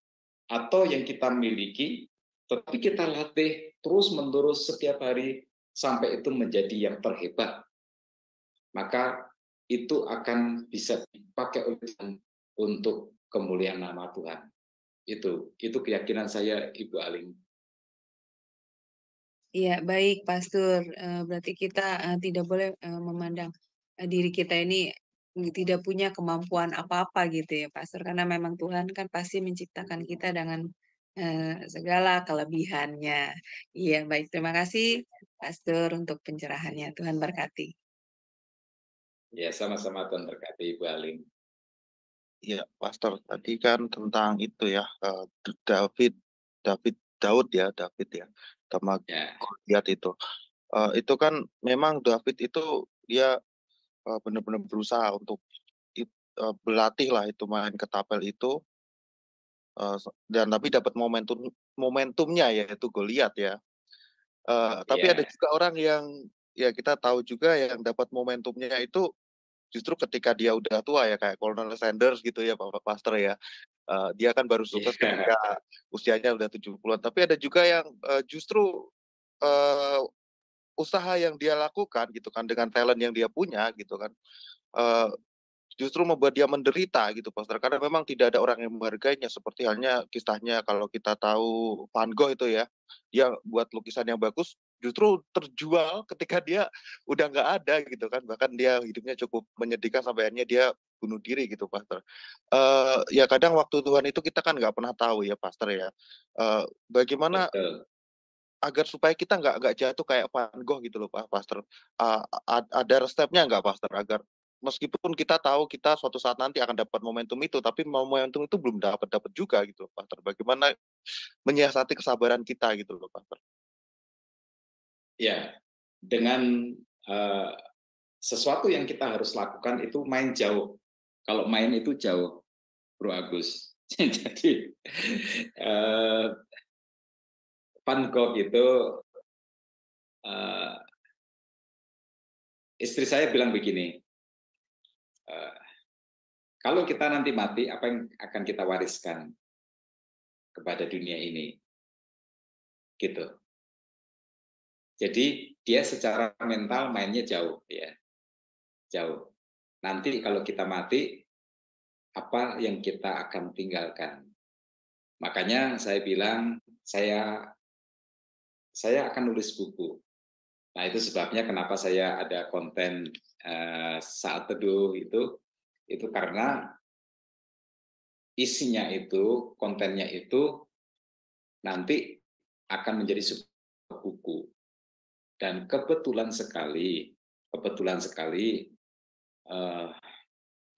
atau yang kita miliki, tetapi kita latih terus-menerus setiap hari sampai itu menjadi yang terhebat. Maka itu akan bisa dipakai oleh Tuhan untuk kemuliaan nama Tuhan. Itu keyakinan saya, Ibu Aling. Iya, baik, Pastor. Berarti kita tidak boleh memandang diri kita ini tidak punya kemampuan apa-apa gitu ya, Pastor. Karena memang Tuhan kan pasti menciptakan kita dengan segala kelebihannya. Iya, baik. Terima kasih, Pastor, untuk pencerahannya. Tuhan berkati. Ya, sama-sama Tuhan berkati, Ibu Aling. Iya, Pastor. Tadi kan tentang itu ya, Daud ya, sama Ya, Goliat itu. Itu kan memang David itu dia benar-benar berusaha untuk berlatih lah itu main ketapel itu, dan tapi dapat momentumnya yaitu Goliat ya. Tapi ada ya, juga orang yang ya kita tahu juga yang dapat momentumnya itu justru ketika dia udah tua ya, kayak Colonel Sanders gitu ya, Pak Pastor ya. Dia kan baru sukses ya, ketika usianya udah 70-an. Tapi ada juga yang justru eee, usaha yang dia lakukan gitu kan, dengan talent yang dia punya gitu kan, eee, justru membuat dia menderita gitu, Pastor. Karena memang tidak ada orang yang menghargainya, seperti halnya kisahnya kalau kita tahu Van Gogh itu ya, dia buat lukisan yang bagus, justru terjual ketika dia udah nggak ada gitu kan, bahkan dia hidupnya cukup menyedihkan sampai akhirnya dia bunuh diri gitu, Pastor. Ya kadang waktu Tuhan itu kita kan nggak pernah tahu ya, Pastor ya. Bagaimana betul. agar supaya kita nggak jatuh kayak Van Gogh gitu loh, Pastor. Ada resepnya nggak, Pastor, agar meskipun kita tahu kita suatu saat nanti akan dapat momentum itu, tapi momentum itu belum dapat juga gitu, Pastor. Bagaimana menyiasati kesabaran kita gitu loh, Pastor? Ya, dengan sesuatu yang kita harus lakukan itu main jauh. Kalau main itu jauh, Bro Agus. Jadi Van Gogh itu, istri saya bilang begini, kalau kita nanti mati, apa yang akan kita wariskan kepada dunia ini? Gitu. Jadi dia secara mental mainnya jauh, ya, jauh. Nanti kalau kita mati, apa yang kita akan tinggalkan? Makanya saya bilang, saya akan nulis buku. Nah, itu sebabnya kenapa saya ada konten saat teduh itu karena isinya itu, kontennya itu nanti akan menjadi sebuah buku. Dan kebetulan sekali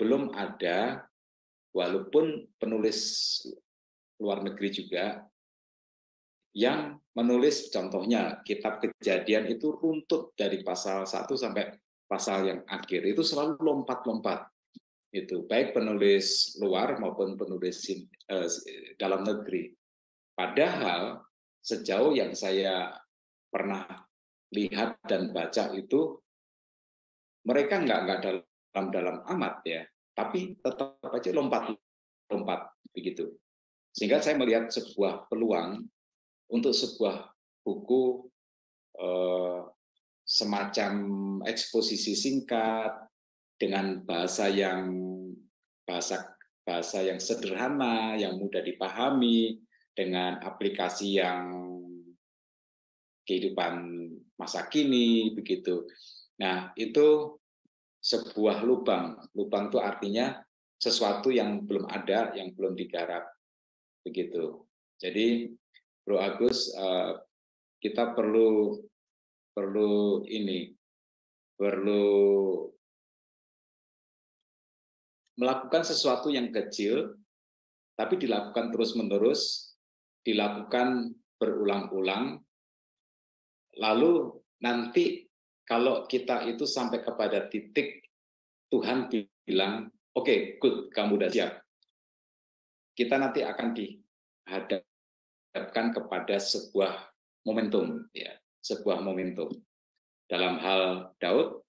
belum ada walaupun penulis luar negeri juga yang menulis, contohnya kitab Kejadian itu runtut dari pasal 1 sampai pasal yang akhir, itu selalu lompat-lompat. Itu baik penulis luar maupun penulis dalam negeri. Padahal sejauh yang saya pernah lihat dan baca itu, mereka nggak dalam amat ya, tapi tetap aja lompat begitu. Sehingga saya melihat sebuah peluang untuk sebuah buku semacam eksposisi singkat dengan bahasa yang sederhana, yang mudah dipahami, dengan aplikasi yang kehidupan masa kini begitu. Nah, itu sebuah lubang. Lubang itu artinya sesuatu yang belum ada, yang belum digarap begitu. Jadi Bro Agus, kita perlu melakukan sesuatu yang kecil, tapi dilakukan terus-menerus, dilakukan berulang-ulang, lalu nanti kalau kita itu sampai kepada titik Tuhan bilang, oke, good, kamu udah siap. Kita nanti akan dihadapkan kepada sebuah momentum, ya, sebuah momentum. Dalam hal Daud,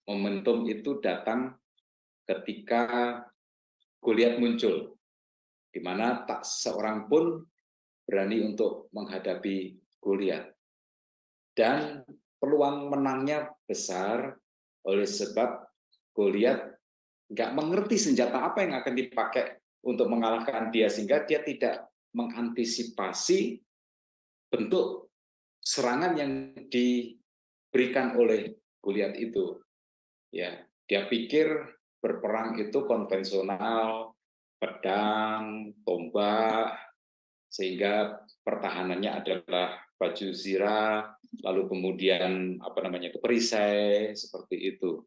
momentum itu datang ketika Goliat muncul, di mana tak seorang pun berani untuk menghadapi Goliat. Dan peluang menangnya besar oleh sebab Goliat nggak mengerti senjata apa yang akan dipakai untuk mengalahkan dia, sehingga dia tidak mengantisipasi bentuk serangan yang diberikan oleh Goliat itu. Ya, dia pikir berperang itu konvensional, pedang, tombak, sehingga pertahanannya adalah baju zirah, lalu kemudian perisai seperti itu.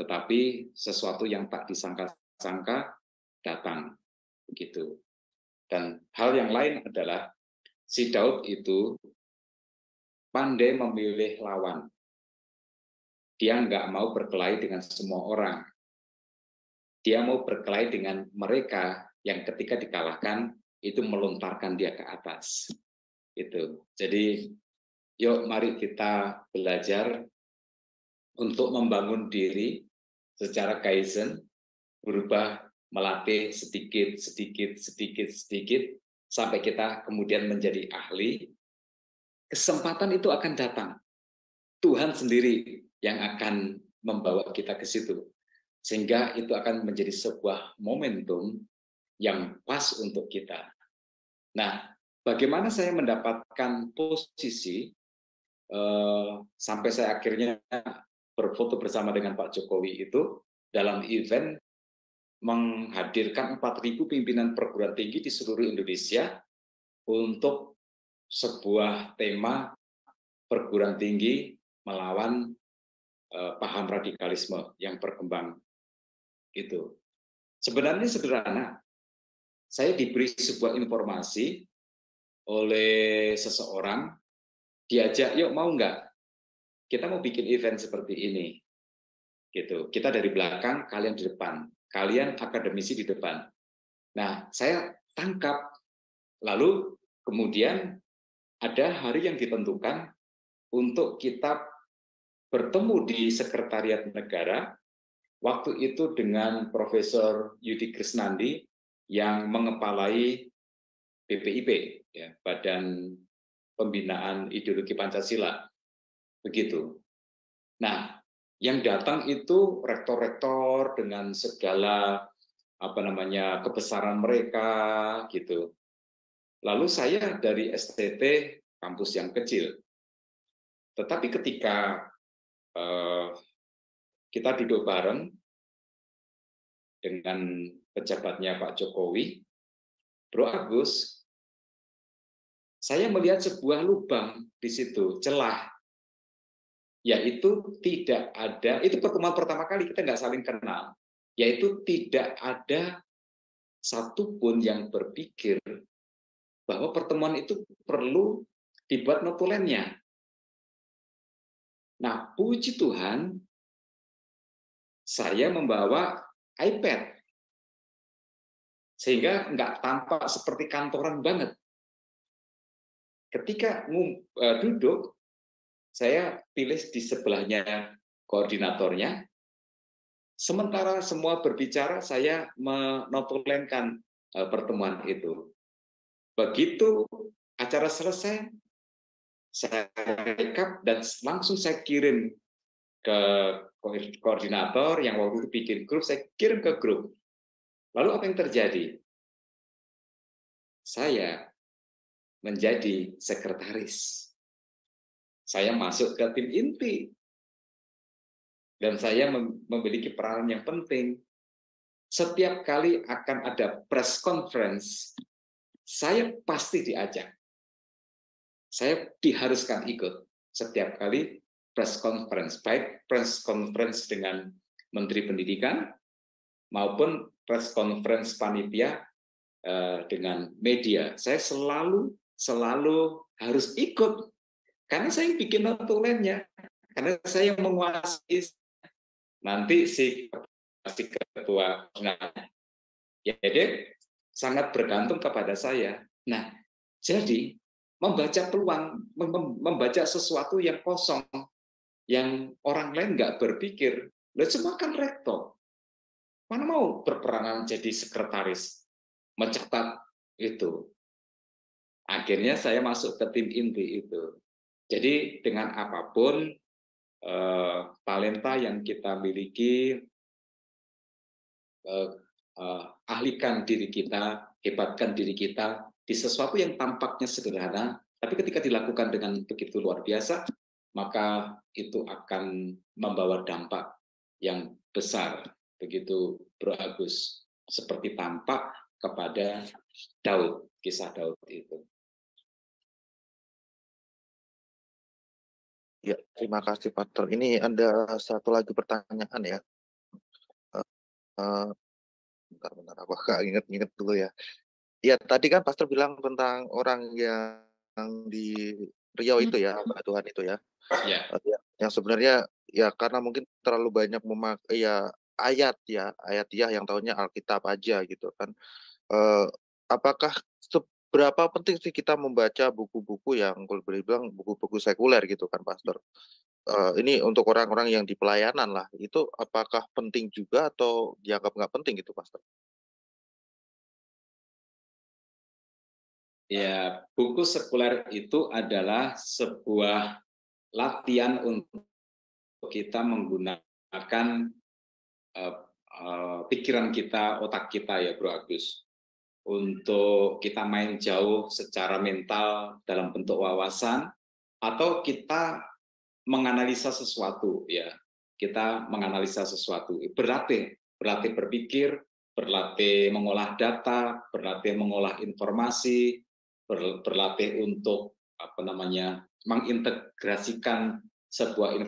Tetapi sesuatu yang tak disangka-sangka datang begitu. Dan hal yang lain adalah si Daud itu pandai memilih lawan. Dia nggak mau berkelahi dengan semua orang. Dia mau berkelahi dengan mereka yang ketika dikalahkan itu melontarkan dia ke atas. Itu. Jadi, yuk mari kita belajar untuk membangun diri secara kaizen, berubah, melatih sedikit sampai kita kemudian menjadi ahli. Kesempatan itu akan datang. Tuhan sendiri yang akan membawa kita ke situ. Sehingga itu akan menjadi sebuah momentum yang pas untuk kita. Nah, bagaimana saya mendapatkan posisi sampai saya akhirnya berfoto bersama dengan Pak Jokowi itu dalam event menghadirkan 4.000 pimpinan perguruan tinggi di seluruh Indonesia untuk sebuah tema perguruan tinggi melawan paham radikalisme yang berkembang. Itu sebenarnya sederhana. Saya diberi sebuah informasi oleh seseorang, diajak, yuk mau nggak? Kita mau bikin event seperti ini. Gitu. Kita dari belakang, kalian di depan. Kalian akademisi di depan. Nah, saya tangkap. Lalu kemudian ada hari yang ditentukan untuk kita bertemu di Sekretariat Negara, waktu itu dengan Profesor Yudi Krisnandi yang mengepalai BPIP, ya, Badan Pembinaan Ideologi Pancasila. Begitu. Nah, yang datang itu rektor-rektor dengan segala kebesaran mereka gitu. Lalu saya dari STT kampus yang kecil. Tetapi ketika kita duduk bareng dengan pejabatnya Pak Jokowi, Bro Agus, saya melihat sebuah lubang di situ, celah, yaitu tidak ada, itu pertemuan pertama kali kita nggak saling kenal, yaitu tidak ada satupun yang berpikir bahwa pertemuan itu perlu dibuat notulennya. Nah, puji Tuhan, saya membawa iPad. Sehingga nggak tampak seperti kantoran banget. Ketika duduk, saya pilih di sebelahnya koordinatornya. Sementara semua berbicara, saya menotulenkan pertemuan itu. Begitu acara selesai, saya rekap dan langsung saya kirim ke koordinator yang waktu itu bikin grup, saya kirim ke grup. Lalu apa yang terjadi? Saya menjadi sekretaris. Saya masuk ke tim inti. Dan saya memiliki peranan yang penting. Setiap kali akan ada press conference, saya pasti diajak. Saya diharuskan ikut setiap kali press conference, baik press conference dengan Menteri Pendidikan maupun press conference panitia dengan media. Saya selalu harus ikut karena saya bikin notulennya, karena saya menguasai nanti si ketua. Jadi sangat bergantung kepada saya. Nah, jadi membaca peluang, membaca sesuatu yang kosong, yang orang lain nggak berpikir, semua kan rektor. Mana mau berperanan jadi sekretaris, mencatat itu. Akhirnya saya masuk ke tim inti itu. Jadi dengan apapun talenta yang kita miliki, ahlikan diri kita, hebatkan diri kita di sesuatu yang tampaknya sederhana, tapi ketika dilakukan dengan begitu luar biasa, maka itu akan membawa dampak yang besar. Begitu Bro Agus, seperti tampak kepada Daud, kisah Daud itu. Ya, terima kasih Pastor. Ini ada satu lagi pertanyaan ya. Bentar, aku agak inget-inget dulu ya. Ya, tadi kan Pastor bilang tentang orang yang di Riau itu ya, hamba Tuhan itu ya. Ya. Yang sebenarnya ya karena mungkin terlalu banyak memakai ya ayat ya yang tahunya Alkitab aja gitu kan. Apakah seberapa penting sih kita membaca buku-buku yang boleh bilang buku-buku sekuler gitu kan, Pastor? Ini untuk orang-orang yang di pelayanan lah, itu apakah penting juga atau dianggap nggak penting gitu, Pastor? Ya, buku sekuler itu adalah sebuah latihan untuk kita menggunakan pikiran kita, otak kita ya Bro Agus. Untuk kita main jauh secara mental dalam bentuk wawasan, atau kita menganalisa sesuatu ya. Kita menganalisa sesuatu, berlatih berpikir, berlatih mengolah data, berlatih mengolah informasi, berlatih untuk mengintegrasikan sebuah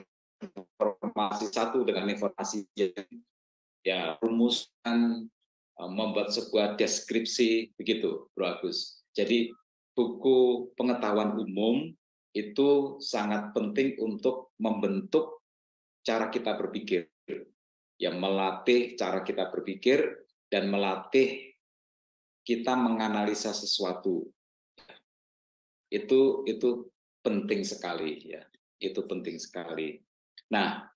informasi satu dengan informasi ya, rumuskan, membuat sebuah deskripsi, begitu Bro Agus. Jadi buku pengetahuan umum itu sangat penting untuk membentuk cara kita berpikir, ya, melatih cara kita berpikir dan melatih kita menganalisa sesuatu. Itu penting sekali ya, itu penting sekali. Nah,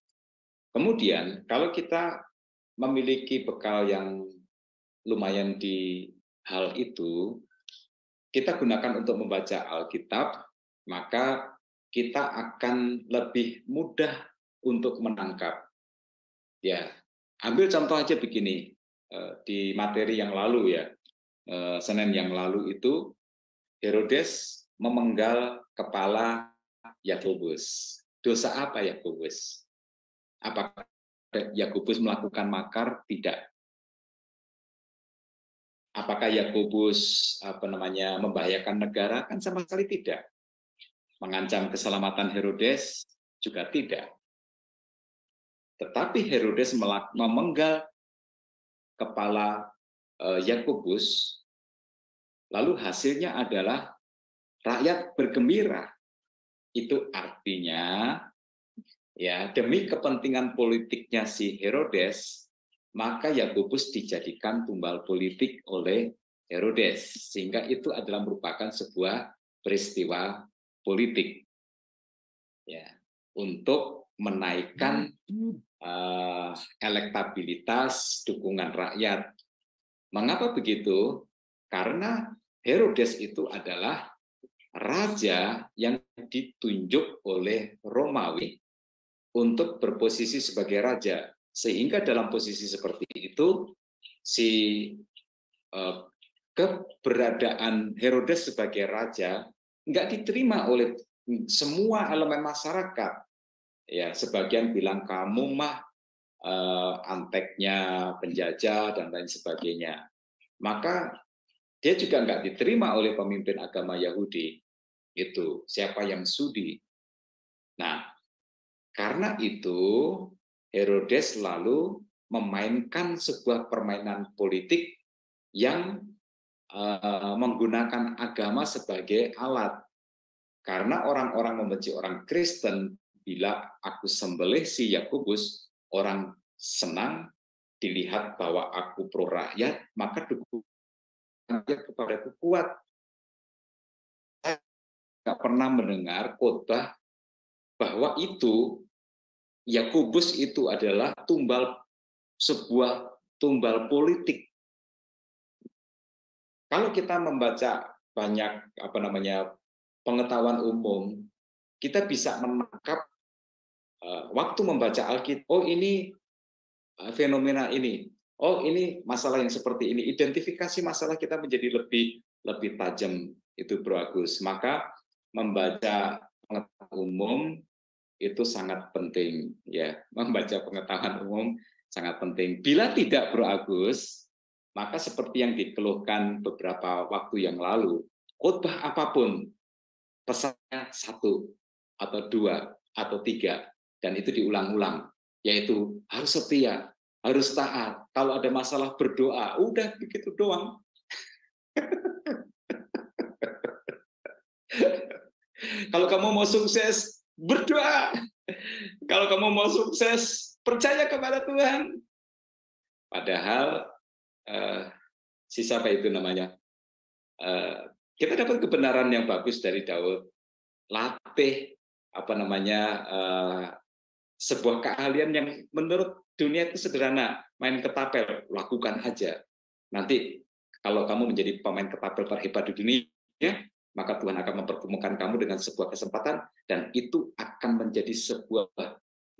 kemudian kalau kita memiliki bekal yang lumayan di hal itu, kita gunakan untuk membaca Alkitab, maka kita akan lebih mudah untuk menangkap. Ya, ambil contoh aja begini, di materi yang lalu ya, Senin yang lalu itu, Herodes memenggal kepala Yakobus. Dosa apa Yakobus? Apakah Yakobus melakukan makar? Tidak. Apakah Yakobus membahayakan negara? Kan sama sekali tidak. Mengancam keselamatan Herodes juga tidak. Tetapi Herodes memenggal kepala Yakobus, lalu hasilnya adalah rakyat bergembira. Itu artinya ya demi kepentingan politiknya si Herodes, maka Yakobus dijadikan tumbal politik oleh Herodes, sehingga itu adalah merupakan sebuah peristiwa politik ya untuk menaikkan elektabilitas dukungan rakyat. Mengapa begitu? Karena Herodes itu adalah raja yang ditunjuk oleh Romawi untuk berposisi sebagai raja, sehingga dalam posisi seperti itu si keberadaan Herodes sebagai raja nggak diterima oleh semua elemen masyarakat. Ya, sebagian bilang kamu mah anteknya penjajah dan lain sebagainya. Maka dia juga nggak diterima oleh pemimpin agama Yahudi. Itu siapa yang sudi. Nah, karena itu Herodes lalu memainkan sebuah permainan politik yang menggunakan agama sebagai alat. Karena orang-orang membenci orang Kristen, bila aku sembelih si Yakobus, orang senang dilihat bahwa aku pro rakyat, maka dukungan rakyat kepadaku kuat. Saya nggak pernah mendengar khotbah bahwa itu Yakobus itu adalah sebuah tumbal politik. Kalau kita membaca banyak pengetahuan umum, kita bisa menangkap waktu membaca Alkitab. Oh, ini fenomena ini. Oh, ini masalah yang seperti ini. Identifikasi masalah kita menjadi lebih tajam, itu Bro Agus. Maka membaca pengetahuan umum itu sangat penting, ya. Membaca pengetahuan umum sangat penting. Bila tidak, Bro Agus, maka seperti yang dikeluhkan beberapa waktu yang lalu, khotbah apapun pesannya 1 atau 2 atau 3, dan itu diulang-ulang, yaitu harus setia, harus taat. Kalau ada masalah berdoa, udah begitu doang. Kalau kamu mau sukses, berdoa. Kalau kamu mau sukses, percaya kepada Tuhan. Padahal siapa itu namanya? Kita dapat kebenaran yang bagus dari Daud. Latih sebuah keahlian yang menurut dunia itu sederhana, main ketapel, lakukan aja. Nanti kalau kamu menjadi pemain ketapel terhebat di dunia, maka Tuhan akan mempertemukan kamu dengan sebuah kesempatan, dan itu akan menjadi sebuah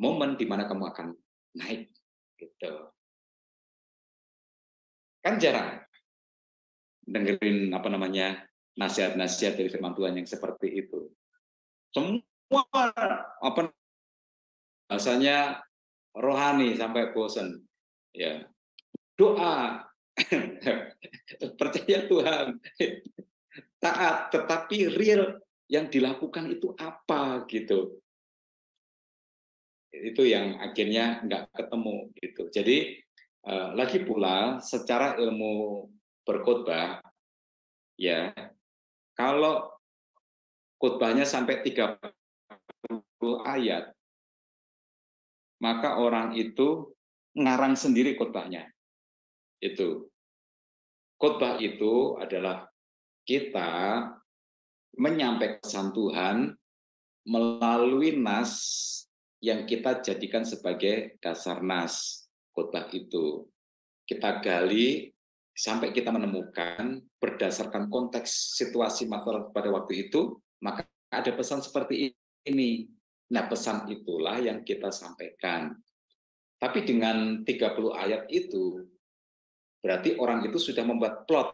momen di mana kamu akan naik. Gitu. Kan jarang dengerin nasihat-nasihat dari firman Tuhan yang seperti itu. Semua bahasanya rohani sampai bosan. Ya. Doa, percaya Tuhan, taat, tetapi real yang dilakukan itu apa gitu. Itu yang akhirnya nggak ketemu gitu. Jadi lagi pula secara ilmu berkhotbah, ya kalau khotbahnya sampai 30 ayat, maka orang itu ngarang sendiri khotbahnya. Itu khotbah itu adalah kita menyampaikan pesan Tuhan melalui nas yang kita jadikan sebagai dasar nas khotbah itu. Kita gali sampai kita menemukan berdasarkan konteks situasi masalah pada waktu itu, maka ada pesan seperti ini. Nah, pesan itulah yang kita sampaikan. Tapi dengan 30 ayat itu, berarti orang itu sudah membuat plot.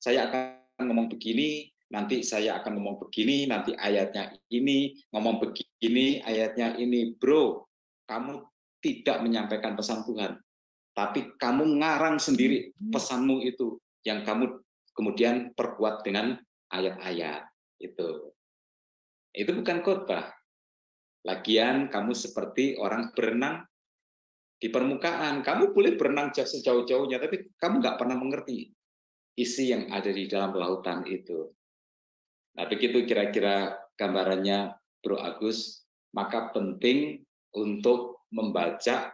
Saya akan ngomong begini, nanti saya akan ngomong begini, nanti ayatnya ini, ngomong begini, ayatnya ini. Bro, kamu tidak menyampaikan pesan Tuhan, tapi kamu ngarang sendiri pesanmu itu, yang kamu kemudian perkuat dengan ayat-ayat. Itu bukan khotbah. Lagian kamu seperti orang berenang, Di permukaan, kamu boleh berenang sejauh-jauhnya, tapi kamu nggak pernah mengerti isi yang ada di dalam lautan itu. Nah, begitu kira-kira gambarannya, Bro Agus. Maka penting untuk membaca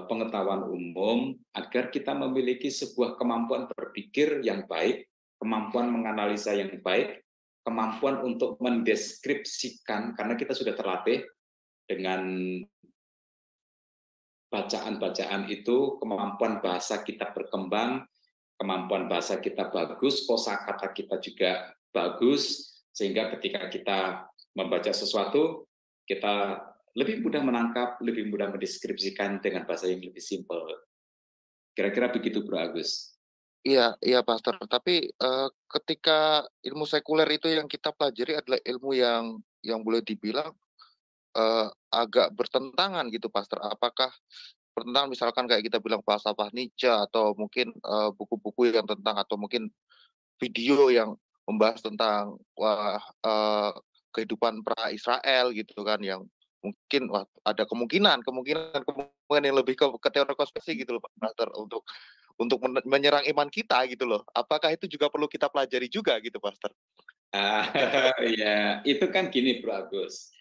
pengetahuan umum agar kita memiliki sebuah kemampuan berpikir yang baik, kemampuan menganalisa yang baik, kemampuan untuk mendeskripsikan, karena kita sudah terlatih dengan bacaan-bacaan itu, kemampuan bahasa kita berkembang, kemampuan bahasa kita bagus, kosakata kita juga bagus, sehingga ketika kita membaca sesuatu, kita lebih mudah menangkap, lebih mudah mendeskripsikan dengan bahasa yang lebih simpel. Kira-kira begitu, Bro Agus. Iya, iya Pastor. Tapi ketika ilmu sekuler itu yang kita pelajari adalah ilmu yang boleh dibilang agak bertentangan gitu, Pastor. Apakah bertentangan misalkan kayak kita bilang falsafah Nietzsche atau mungkin buku-buku yang tentang atau mungkin video yang membahas tentang kehidupan pra Israel gitu kan, yang mungkin ada kemungkinan yang lebih ke teori konspirasi gitu loh, Pastor, untuk menyerang iman kita gitu loh. Apakah itu juga perlu kita pelajari juga gitu, Pastor? Ya, itu kan gini, Bro Agus.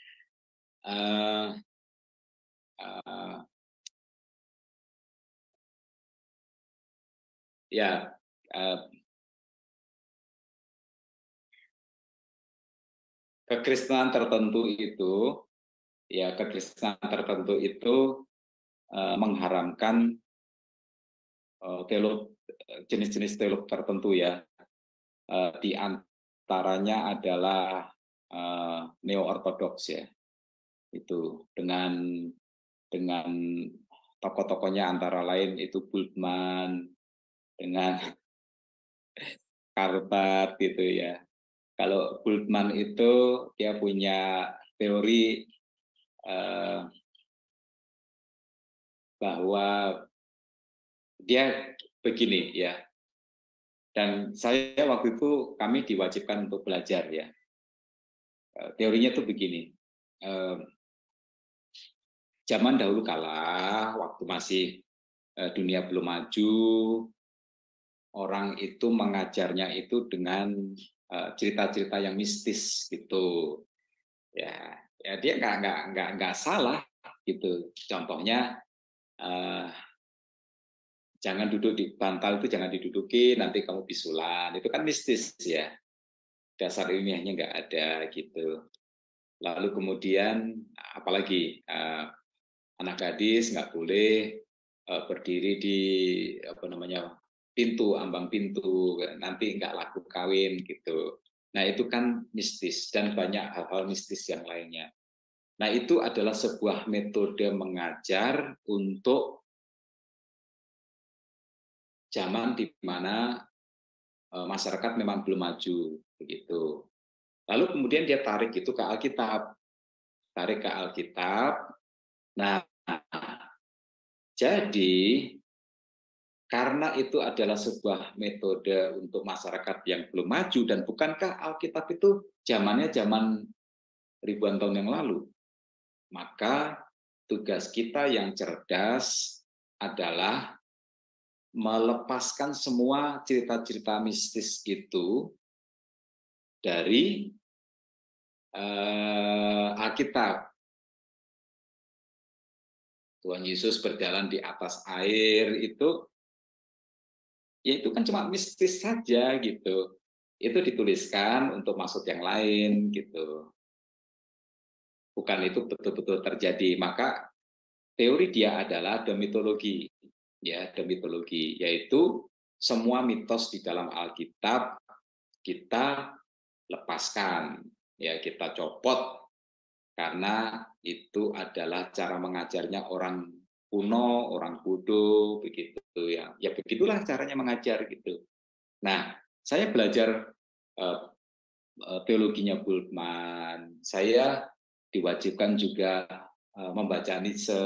Ya, kekristenan tertentu itu, mengharamkan jenis-jenis teolog tertentu ya. Di antaranya adalah neo-ortodoks ya. Itu dengan tokoh-tokohnya antara lain itu Bultmann dengan Karlbarth gitu ya. Kalau Bultmann itu dia punya teori bahwa dia begini ya. Dan saya waktu itu kami diwajibkan untuk belajar ya. Teorinya tuh begini. Zaman dahulu kala, waktu masih dunia belum maju, orang itu mengajarnya itu dengan cerita-cerita yang mistis gitu. Ya dia nggak salah gitu. Contohnya jangan duduk di bantal, itu jangan diduduki, nanti kamu bisulan. Itu kan mistis ya. Dasar ilmiahnya nggak ada gitu. Lalu kemudian apalagi anak gadis nggak boleh berdiri di pintu, ambang pintu, nanti nggak laku kawin gitu. Nah itu kan mistis dan banyak hal-hal mistis yang lainnya. Nah itu adalah sebuah metode mengajar untuk zaman di mana masyarakat memang belum maju begitu. Lalu kemudian dia tarik itu ke Alkitab. Nah, jadi karena itu adalah sebuah metode untuk masyarakat yang belum maju, dan bukankah Alkitab itu zamannya zaman ribuan tahun yang lalu? Maka tugas kita yang cerdas adalah melepaskan semua cerita-cerita mistis itu dari Alkitab. Tuhan Yesus berjalan di atas air itu, ya itu kan cuma mistis saja gitu. Itu dituliskan untuk maksud yang lain gitu. Bukan itu betul-betul terjadi. Maka teori dia adalah demitologi, ya demitologi, yaitu semua mitos di dalam Alkitab kita lepaskan, ya kita copot, karena itu adalah cara mengajarnya orang kuno, orang bodoh, begitu ya. Ya begitulah caranya mengajar gitu. Nah, saya belajar teologinya Bultmann. Saya diwajibkan juga membaca Nietzsche,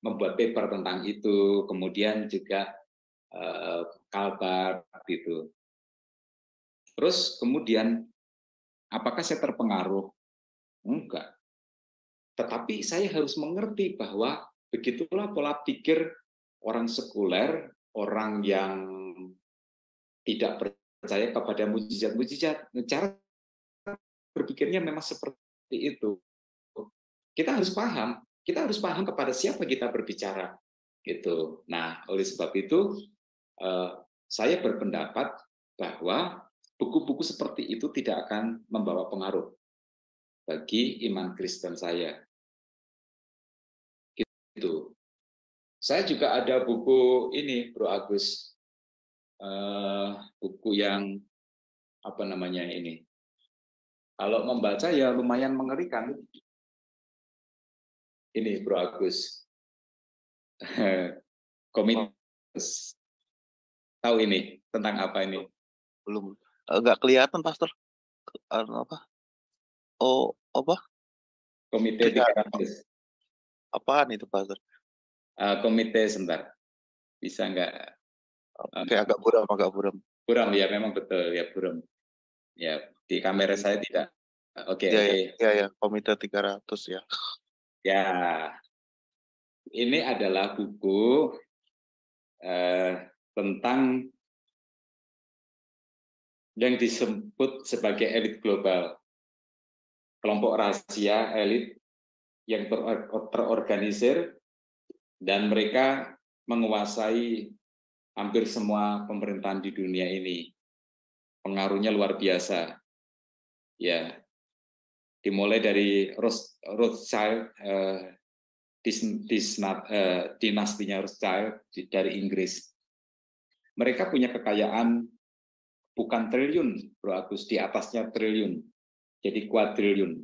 membuat paper tentang itu, kemudian juga Karl gitu. Terus kemudian apakah saya terpengaruh? Enggak. tetapi saya harus mengerti bahwa begitulah pola pikir orang sekuler, orang yang tidak percaya kepada mujizat-mujizat. Cara berpikirnya memang seperti itu. Kita harus paham kepada siapa kita berbicara. Gitu. Nah, oleh sebab itu, saya berpendapat bahwa buku-buku seperti itu tidak akan membawa pengaruh bagi iman Kristen saya. Gitu. Saya juga ada buku ini, Bro Agus, buku yang apa namanya ini. Kalau membaca ya lumayan mengerikan. Ini Bro Agus, Komites. Tahu ini tentang apa ini? Belum, nggak kelihatan, Pastor. Apa? Oh, apa? Komite 300. Apaan itu, Pastor? Komite sebentar. Bisa nggak? Kayak agak buram. Buram ya, memang betul ya, buram. Ya, di kamera saya tidak. Oke. Ya, Komite 300 ya. Ya, ini adalah buku tentang yang disebut sebagai elit global. Kelompok rahasia elit yang terorganisir dan mereka menguasai hampir semua pemerintahan di dunia ini. Pengaruhnya luar biasa. Ya, dimulai dari Rothschild, dinastinya Rothschild dari Inggris. Mereka punya kekayaan bukan triliun, Bro Agus, di atasnya triliun, jadi kuadriliun.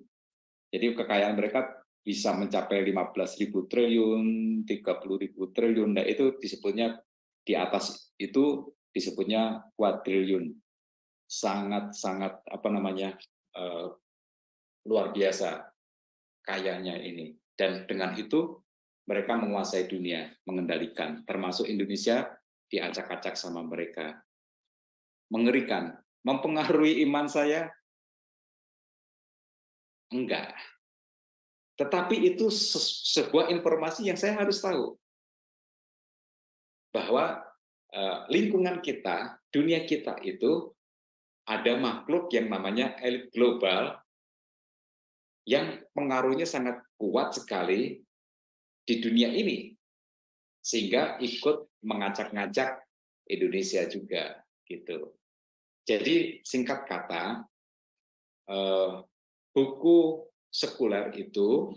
Jadi kekayaan mereka bisa mencapai 15.000 triliun, 30.000 triliun. Nah, itu disebutnya di atas itu disebutnya kuadriliun. Sangat apa namanya luar biasa kayanya ini. Dan dengan itu mereka menguasai dunia, mengendalikan, termasuk Indonesia diacak-acak sama mereka. Mengerikan. Mempengaruhi iman saya? Enggak. Tetapi itu sebuah informasi yang saya harus tahu. Bahwa lingkungan kita, dunia kita itu ada makhluk yang namanya elit global yang pengaruhnya sangat kuat sekali di dunia ini. Sehingga ikut mengacak-ngacak Indonesia juga. Gitu. Jadi singkat kata, buku sekuler itu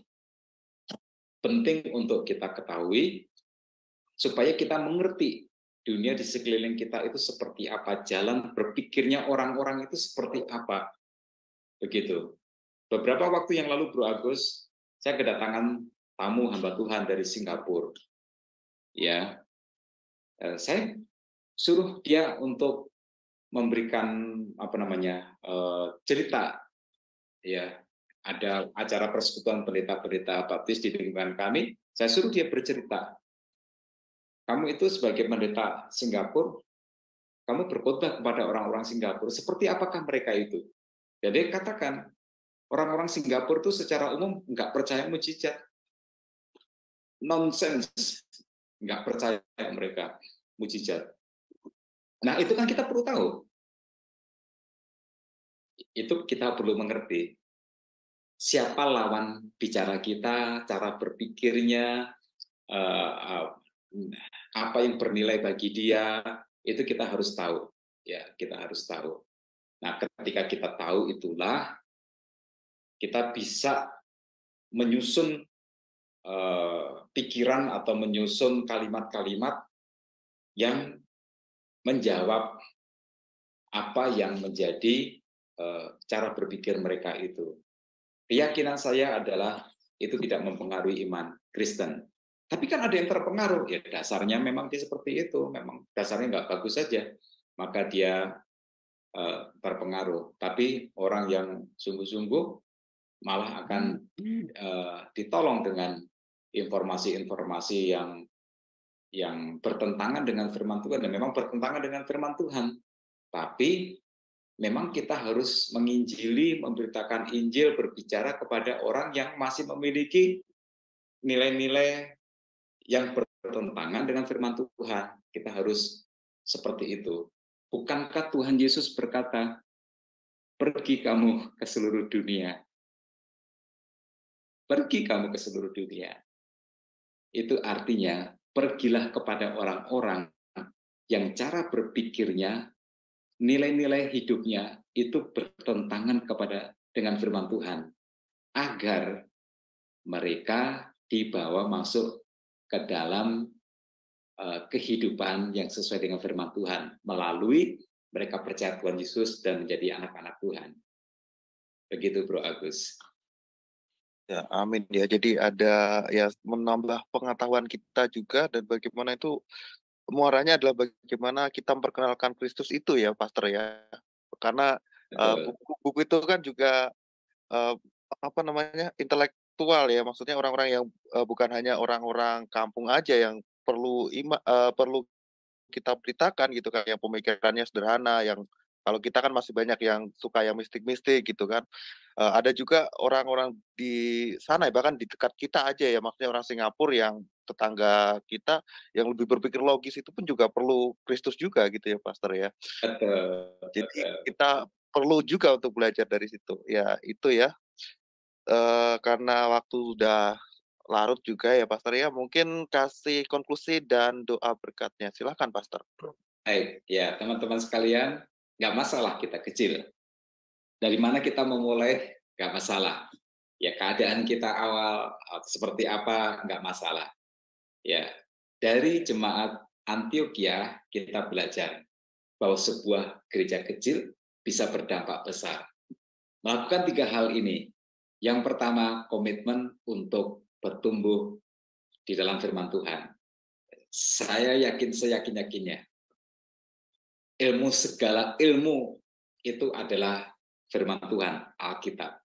penting untuk kita ketahui supaya kita mengerti dunia di sekeliling kita itu seperti apa, jalan berpikirnya orang-orang itu seperti apa. Begitu. Beberapa waktu yang lalu, Bro Agus, saya kedatangan tamu hamba Tuhan dari Singapura. Ya, saya suruh dia untuk memberikan apa namanya cerita. Ya, ada acara persekutuan pendeta-pendeta baptis di lingkungan kami. Saya suruh dia bercerita. Kamu itu sebagai pendeta Singapura, kamu berkhotbah kepada orang-orang Singapura. Seperti apakah mereka itu? Jadi katakan, orang-orang Singapura itu secara umum nggak percaya mujizat. Nonsense. Nggak percaya mereka mujizat. Nah, itu kan kita perlu tahu. Itu kita perlu mengerti. Siapa lawan bicara kita, cara berpikirnya, apa yang bernilai bagi dia, itu kita harus tahu. Ya, kita harus tahu. Nah, ketika kita tahu itulah, kita bisa menyusun pikiran atau menyusun kalimat-kalimat yang menjawab apa yang menjadi cara berpikir mereka itu. Keyakinan saya adalah itu tidak mempengaruhi iman Kristen. Tapi kan ada yang terpengaruh, ya dasarnya memang dia seperti itu, memang dasarnya nggak bagus saja, maka dia terpengaruh. Tapi orang yang sungguh-sungguh malah akan ditolong dengan informasi-informasi yang bertentangan dengan firman Tuhan, dan memang bertentangan dengan firman Tuhan. Tapi memang kita harus menginjili, memberitakan Injil, berbicara kepada orang yang masih memiliki nilai-nilai yang bertentangan dengan firman Tuhan. Kita harus seperti itu. Bukankah Tuhan Yesus berkata, pergi kamu ke seluruh dunia. Pergi kamu ke seluruh dunia. Itu artinya, pergilah kepada orang-orang yang cara berpikirnya, nilai-nilai hidupnya itu bertentangan dengan firman Tuhan. Agar mereka dibawa masuk ke dalam kehidupan yang sesuai dengan firman Tuhan melalui mereka percaya Tuhan Yesus dan menjadi anak-anak Tuhan. Begitu Bro Agus. Ya, amin ya. Jadi ada ya menambah pengetahuan kita juga, dan bagaimana itu muaranya adalah bagaimana kita memperkenalkan Kristus itu ya, Pastor ya. Karena Betul. buku-buku itu kan juga eh, apa namanya, intelektual ya. Maksudnya orang-orang yang bukan hanya orang-orang kampung aja yang perlu kita beritakan gitu kan, yang pemikirannya sederhana, yang kalau kita kan masih banyak yang suka yang mistik-mistik gitu kan. Ada juga orang-orang di sana ya, bahkan di dekat kita aja ya, maksudnya orang Singapura yang tetangga kita yang lebih berpikir logis, itu pun juga perlu Kristus juga gitu ya, Pastor ya. Betul. Jadi kita perlu juga untuk belajar dari situ. Ya itu ya, karena waktu udah larut juga ya, Pastor ya, mungkin kasih konklusi dan doa berkatnya. Silakan, Pastor. Baik, ya teman-teman sekalian, nggak masalah kita kecil. Dari mana kita memulai, nggak masalah. Ya keadaan kita awal seperti apa, nggak masalah. Ya, dari jemaat Antioquia kita belajar bahwa sebuah gereja kecil bisa berdampak besar. Melakukan 3 hal ini. Yang pertama, komitmen untuk bertumbuh di dalam firman Tuhan. Saya yakin seyakin-yakinnya, segala ilmu itu adalah firman Tuhan, Alkitab.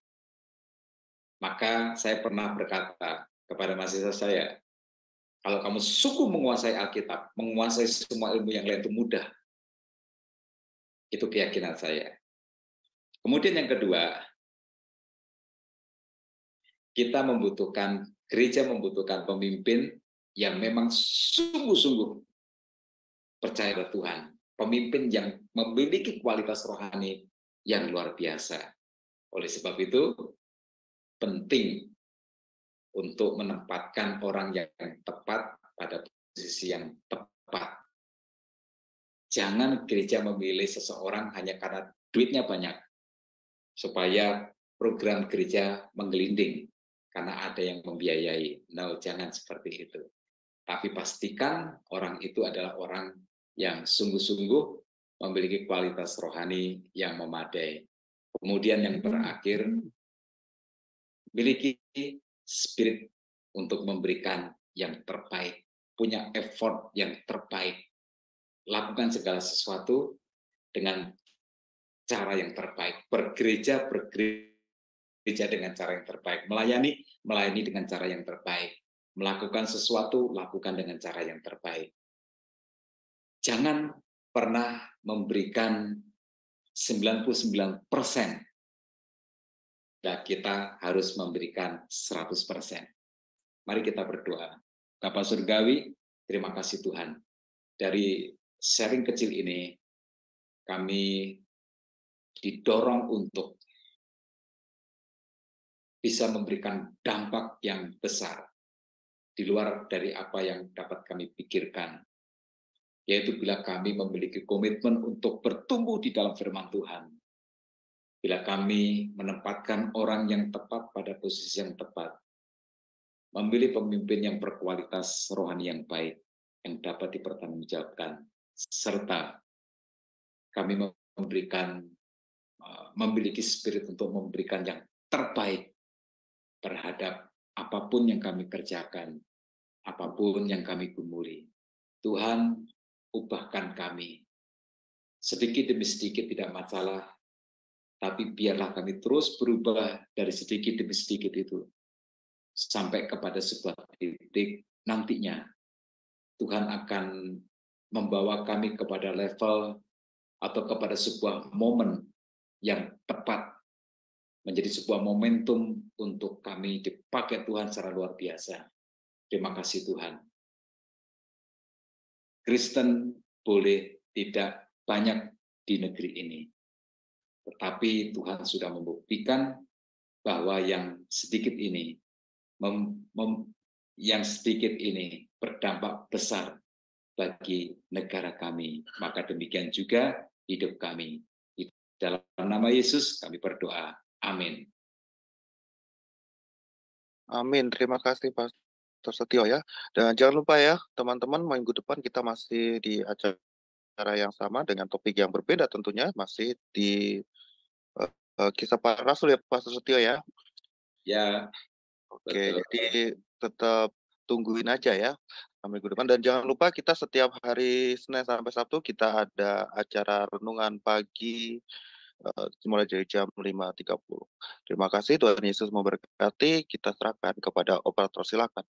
Maka saya pernah berkata kepada mahasiswa saya, kalau kamu sungguh menguasai Alkitab, menguasai semua ilmu yang lain itu mudah. Itu keyakinan saya. Kemudian yang kedua, gereja membutuhkan pemimpin yang memang sungguh-sungguh percaya pada Tuhan. Pemimpin yang memiliki kualitas rohani yang luar biasa. Oleh sebab itu, penting untuk menempatkan orang yang tepat pada posisi yang tepat. Jangan gereja memilih seseorang hanya karena duitnya banyak, supaya program gereja menggelinding karena ada yang membiayai. No, jangan seperti itu. Tapi pastikan orang itu adalah orang yang sungguh-sungguh memiliki kualitas rohani yang memadai. Kemudian yang terakhir, miliki spirit untuk memberikan yang terbaik, punya effort yang terbaik. Lakukan segala sesuatu dengan cara yang terbaik. Bergereja dengan cara yang terbaik. Melayani dengan cara yang terbaik. Melakukan sesuatu, lakukan dengan cara yang terbaik. Jangan pernah memberikan 99%. Dan kita harus memberikan 100%. Mari kita berdoa. Bapa Surgawi, terima kasih Tuhan. Dari sharing kecil ini, kami didorong untuk bisa memberikan dampak yang besar di luar dari apa yang dapat kami pikirkan. Yaitu bila kami memiliki komitmen untuk bertumbuh di dalam firman Tuhan. Bila kami menempatkan orang yang tepat pada posisi yang tepat. Memilih pemimpin yang berkualitas rohani yang baik, yang dapat dipertanggungjawabkan. Serta kami memiliki spirit untuk memberikan yang terbaik terhadap apapun yang kami kerjakan, apapun yang kami gumuli. Tuhan, ubahkan kami. Sedikit demi sedikit tidak masalah, tapi biarlah kami terus berubah dari sedikit demi sedikit itu, sampai kepada sebuah titik nantinya. Tuhan akan membawa kami kepada level atau kepada sebuah momen yang tepat, menjadi sebuah momentum untuk kami dipakai Tuhan secara luar biasa. Terima kasih Tuhan. Kristen boleh tidak banyak di negeri ini, tetapi Tuhan sudah membuktikan bahwa yang sedikit ini berdampak besar bagi negara kami. Maka demikian juga hidup kami. Di dalam nama Yesus kami berdoa. Amin. Amin. Terima kasih Pastor Setio ya. Dan jangan lupa ya, teman-teman, minggu depan kita masih di acara yang sama dengan topik yang berbeda tentunya, masih di Kisah Para Rasul ya Pastor Setio ya. Ya, Oke, betul. jadi tetap tungguin aja ya minggu depan. Dan jangan lupa kita setiap hari Senin sampai Sabtu kita ada acara renungan pagi mulai dari jam 5.30. Terima kasih, Tuhan Yesus memberkati. Kita serahkan kepada operator, silakan.